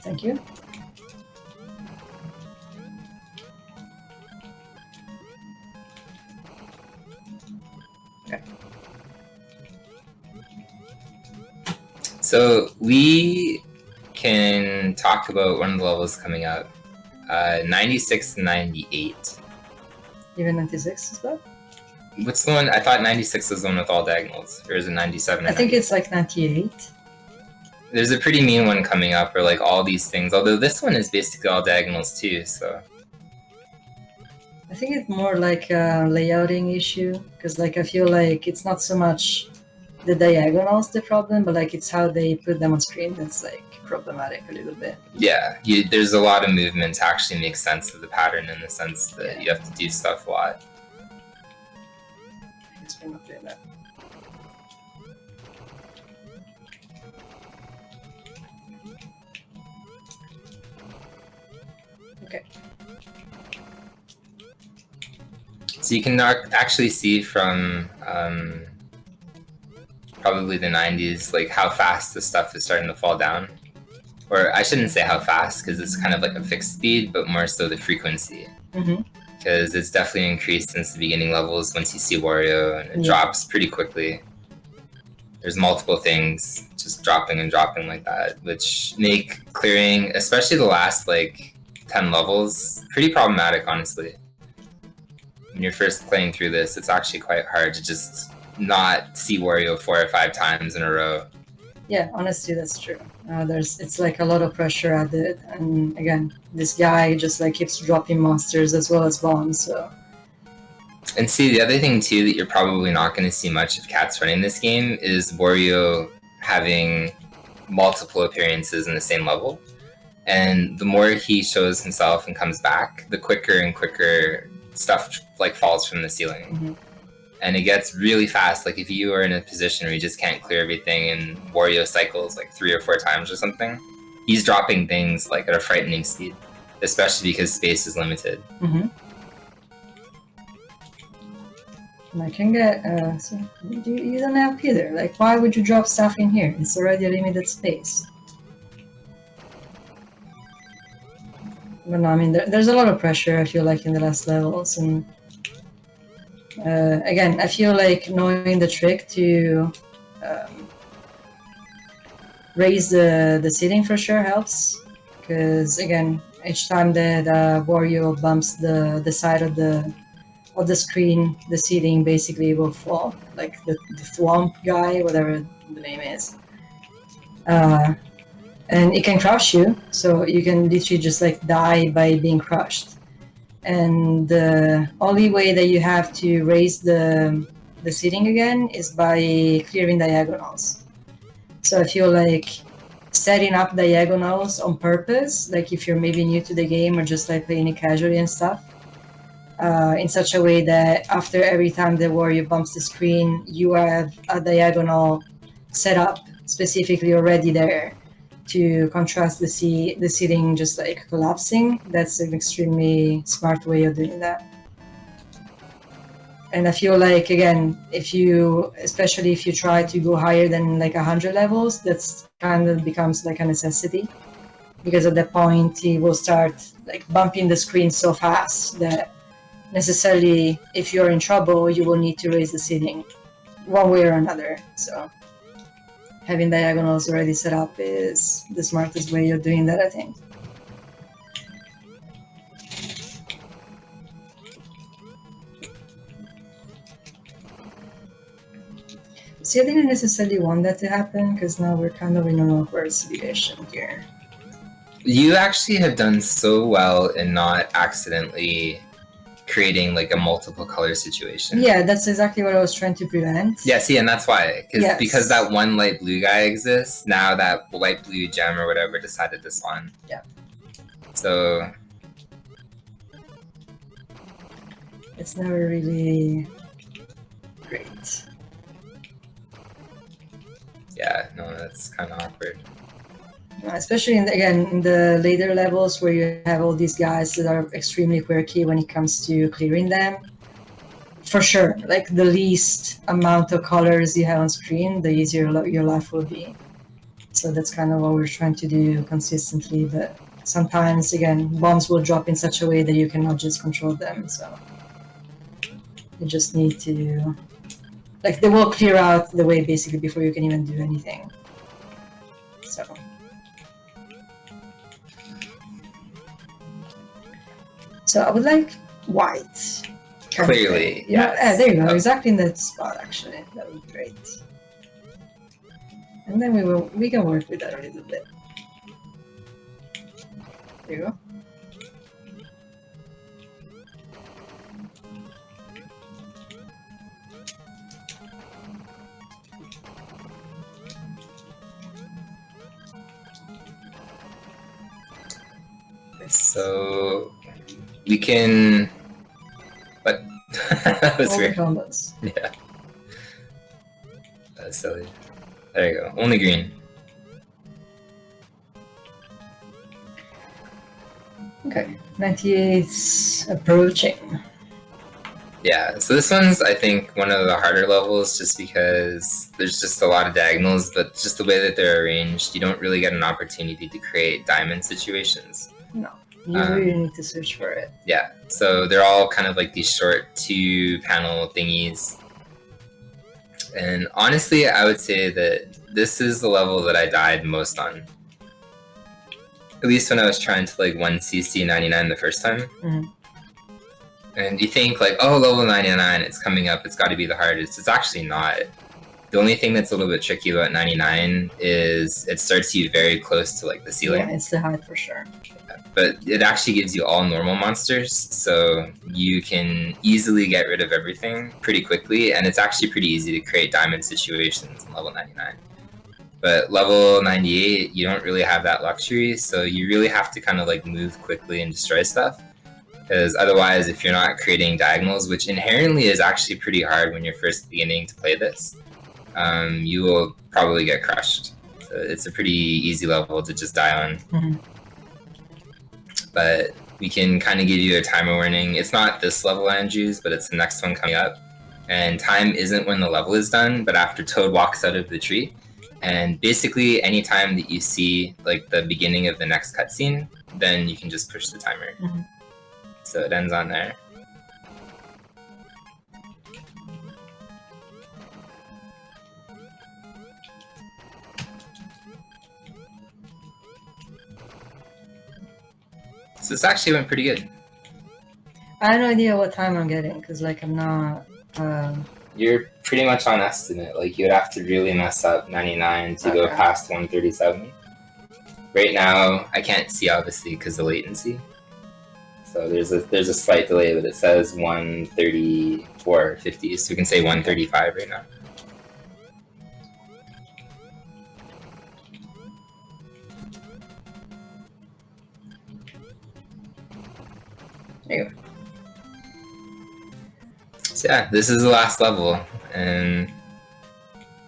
Thank you. Okay. So we can talk about one of the levels coming up. 96 and 98. Even 96 as well? What's the one? I thought 96 was the one with all diagonals. Or is it 97? I think it's like 98. There's a pretty mean one coming up, or like all these things. Although this one is basically all diagonals too, so... I think it's more like a layouting issue, because like I feel like it's not so much the diagonals the problem, but like it's how they put them on screen that's like problematic a little bit. Yeah, there's a lot of movement to actually make sense of the pattern, in the sense that you have to do stuff a lot. I guess we're not doing that. Okay. So you can actually see from probably the 90s, like how fast the stuff is starting to fall down. Or I shouldn't say how fast, because it's kind of like a fixed speed, but more so the frequency. Because it's definitely increased since the beginning levels once you see Wario, and it drops pretty quickly. There's multiple things just dropping and dropping like that, which make clearing, especially the last like 10 levels, pretty problematic, honestly. When you're first playing through this, it's actually quite hard to just not see Wario 4 or 5 times in a row. Yeah, honestly, that's true. It's like a lot of pressure added, and again, this guy just like keeps dropping monsters as well as bombs. So. And see, the other thing too that you're probably not going to see much of Cats running this game is Wario having multiple appearances in the same level, and the more he shows himself and comes back, the quicker and quicker stuff like falls from the ceiling. And it gets really fast. Like if you are in a position where you just can't clear everything and Wario cycles like 3 or 4 times or something, he's dropping things like at a frightening speed, especially because space is limited. And I can get so you don't have Peter. Like, why would you drop stuff in here? It's already a limited space. But no, I mean, there's a lot of pressure, I feel like, in the last levels, and again, I feel like knowing the trick to raise the seating for sure helps, because again, each time that Wario bumps the side of the screen, the seating basically will fall, like the thwomp guy, whatever the name is. And it can crush you, so you can literally just like die by being crushed. And the only way that you have to raise the seating again is by clearing diagonals. So I feel like setting up diagonals on purpose, like if you're maybe new to the game or just like playing it casually and stuff, in such a way that after every time the Wario bumps the screen, you have a diagonal set up specifically already there to contrast the seating just like collapsing. That's an extremely smart way of doing that. And I feel like, again, especially if you try to go higher than like 100 levels, that's kind of becomes like a necessity, because at that point he will start like bumping the screen so fast that necessarily if you're in trouble, you will need to raise the seating one way or another. So having diagonals already set up is the smartest way of doing that, I think. See, I didn't necessarily want that to happen because now we're kind of in an awkward situation here. You actually have done so well in not accidentally creating like a multiple color situation. Yeah, that's exactly what I was trying to prevent. Yeah, see, and that's why. Yes. Because that one light blue guy exists, now that light blue gem or whatever decided to spawn. Yeah. So... it's never really great. Yeah, no, that's kind of awkward. Especially in the later levels where you have all these guys that are extremely quirky when it comes to clearing them. For sure, like the least amount of colors you have on screen, the easier your life will be. So that's kind of what we're trying to do consistently, but sometimes, again, bombs will drop in such a way that you cannot just control them, so you just need to... like, they will clear out the way basically before you can even do anything. So I would like white. Clearly, yeah. There you go. Exactly in that spot, actually. That would be great. And then we can work with that a little bit. There you go. So we can... what? That was weird. Combos. Yeah. That's silly. There you go. Only green. Okay. 98's approaching. Yeah, so this one's, I think, one of the harder levels just because there's just a lot of diagonals, but just the way that they're arranged, you don't really get an opportunity to create diamond situations. No, you really need to search for it. Yeah, so they're all kind of like these short 2-panel thingies. And honestly, I would say that this is the level that I died most on. At least when I was trying to like 1cc 99 the first time. Mm-hmm. And you think like, oh, level 99, it's coming up, it's got to be the hardest. It's actually not. The only thing that's a little bit tricky about 99 is it starts you very close to like the ceiling. Yeah, it's the height for sure. But it actually gives you all normal monsters, so you can easily get rid of everything pretty quickly, and it's actually pretty easy to create diamond situations in level 99. But level 98, you don't really have that luxury, so you really have to kind of like move quickly and destroy stuff. Because otherwise, if you're not creating diagonals, which inherently is actually pretty hard when you're first beginning to play this, you will probably get crushed. So it's a pretty easy level to just die on. Mm-hmm. But we can kind of give you a timer warning. It's not this level, Andrews, but it's the next one coming up. And time isn't when the level is done, but after Toad walks out of the tree. And basically, anytime that you see like the beginning of the next cutscene, then you can just push the timer. Mm-hmm. So it ends on there. So this actually went pretty good. I have no idea what time I'm getting because like I'm not. You're pretty much on estimate. Like you would have to really mess up 99 to go past 137. Right now, I can't see obviously because of latency. So there's a slight delay, but it says 134.50, so we can say 135 right now. There you go. So yeah, this is the last level, and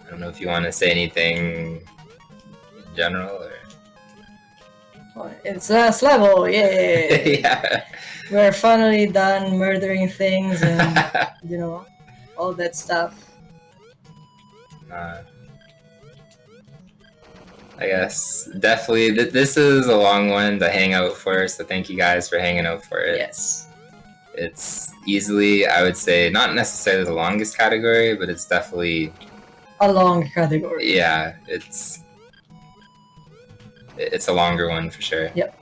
I don't know if you want to say anything in general or... Well, it's the last level, yay! Yeah. We're finally done murdering things and, you know, all that stuff. I guess definitely this is a long one to hang out for, so thank you guys for hanging out for it. Yes. It's easily, I would say, not necessarily the longest category, but it's definitely a long category. Yeah, it's a longer one for sure. Yep.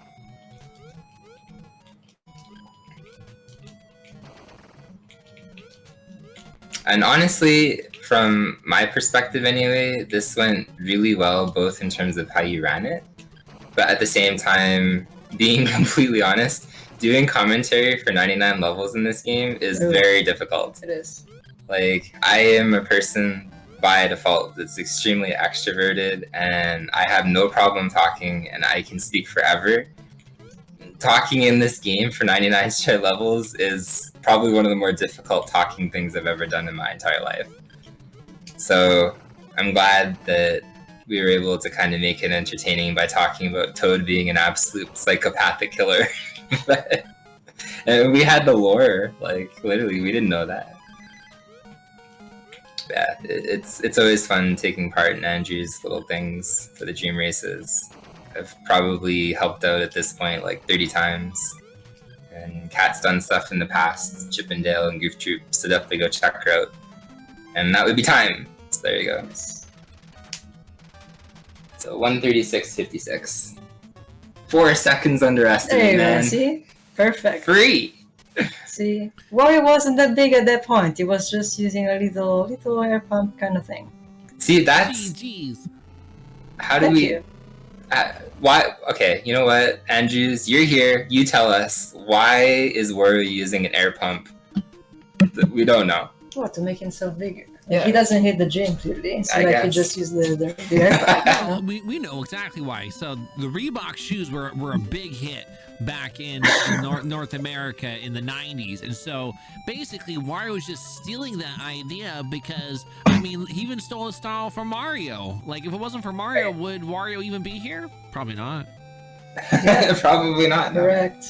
And honestly, from my perspective anyway, this went really well, both in terms of how you ran it, but at the same time, being completely honest, doing commentary for 99 levels in this game is very difficult. It is. Like, I am a person by default that's extremely extroverted, and I have no problem talking, and I can speak forever. Talking in this game for 99 straight levels is probably one of the more difficult talking things I've ever done in my entire life. So I'm glad that we were able to kind of make it entertaining by talking about Toad being an absolute psychopathic killer. And we had the lore, like, literally, we didn't know that. Yeah, it's always fun taking part in Andrew's little things for the dream races. I've probably helped out at this point like 30 times. And Kat's done stuff in the past, Chippendale and Goof Troop, so definitely go check her out. And that would be time. So there you go. So 136.56. 4 seconds under estimate, There you man. go, see? Perfect. Free! See? Wario wasn't that big at that point. He was just using a little air pump kind of thing. See, that's... Jeez. How do Thank we... you. Why? Okay, you know what, Andrews, you're here. You tell us, why is Wario using an air pump? We don't know. What, to make himself bigger? Yeah. He doesn't hit the gym clearly, so I he guess. just use the air pump. We know exactly why. So the Reebok shoes were a big hit back in North America in the 90s, and so basically Wario was just stealing that idea because, I mean, he even stole a style from Mario. Like, if it wasn't for Mario, would Wario even be here? Probably not. Probably not. No. Correct.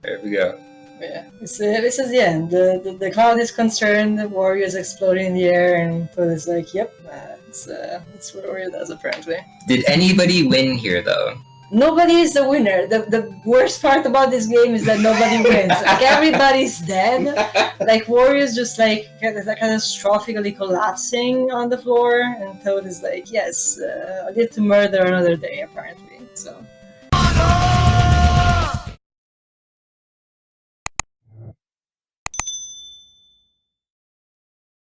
There we go. Yeah, this is the end. The cloud is concerned, the Wario is exploding in the air, and Toad is like, yep, that's what Wario does apparently. Did anybody win here, though? Nobody is the winner. The worst part about this game is that nobody wins. Like, everybody's dead. Like, Wario's just like catastrophically collapsing on the floor, and Toad is like, yes, I get to murder another day apparently. So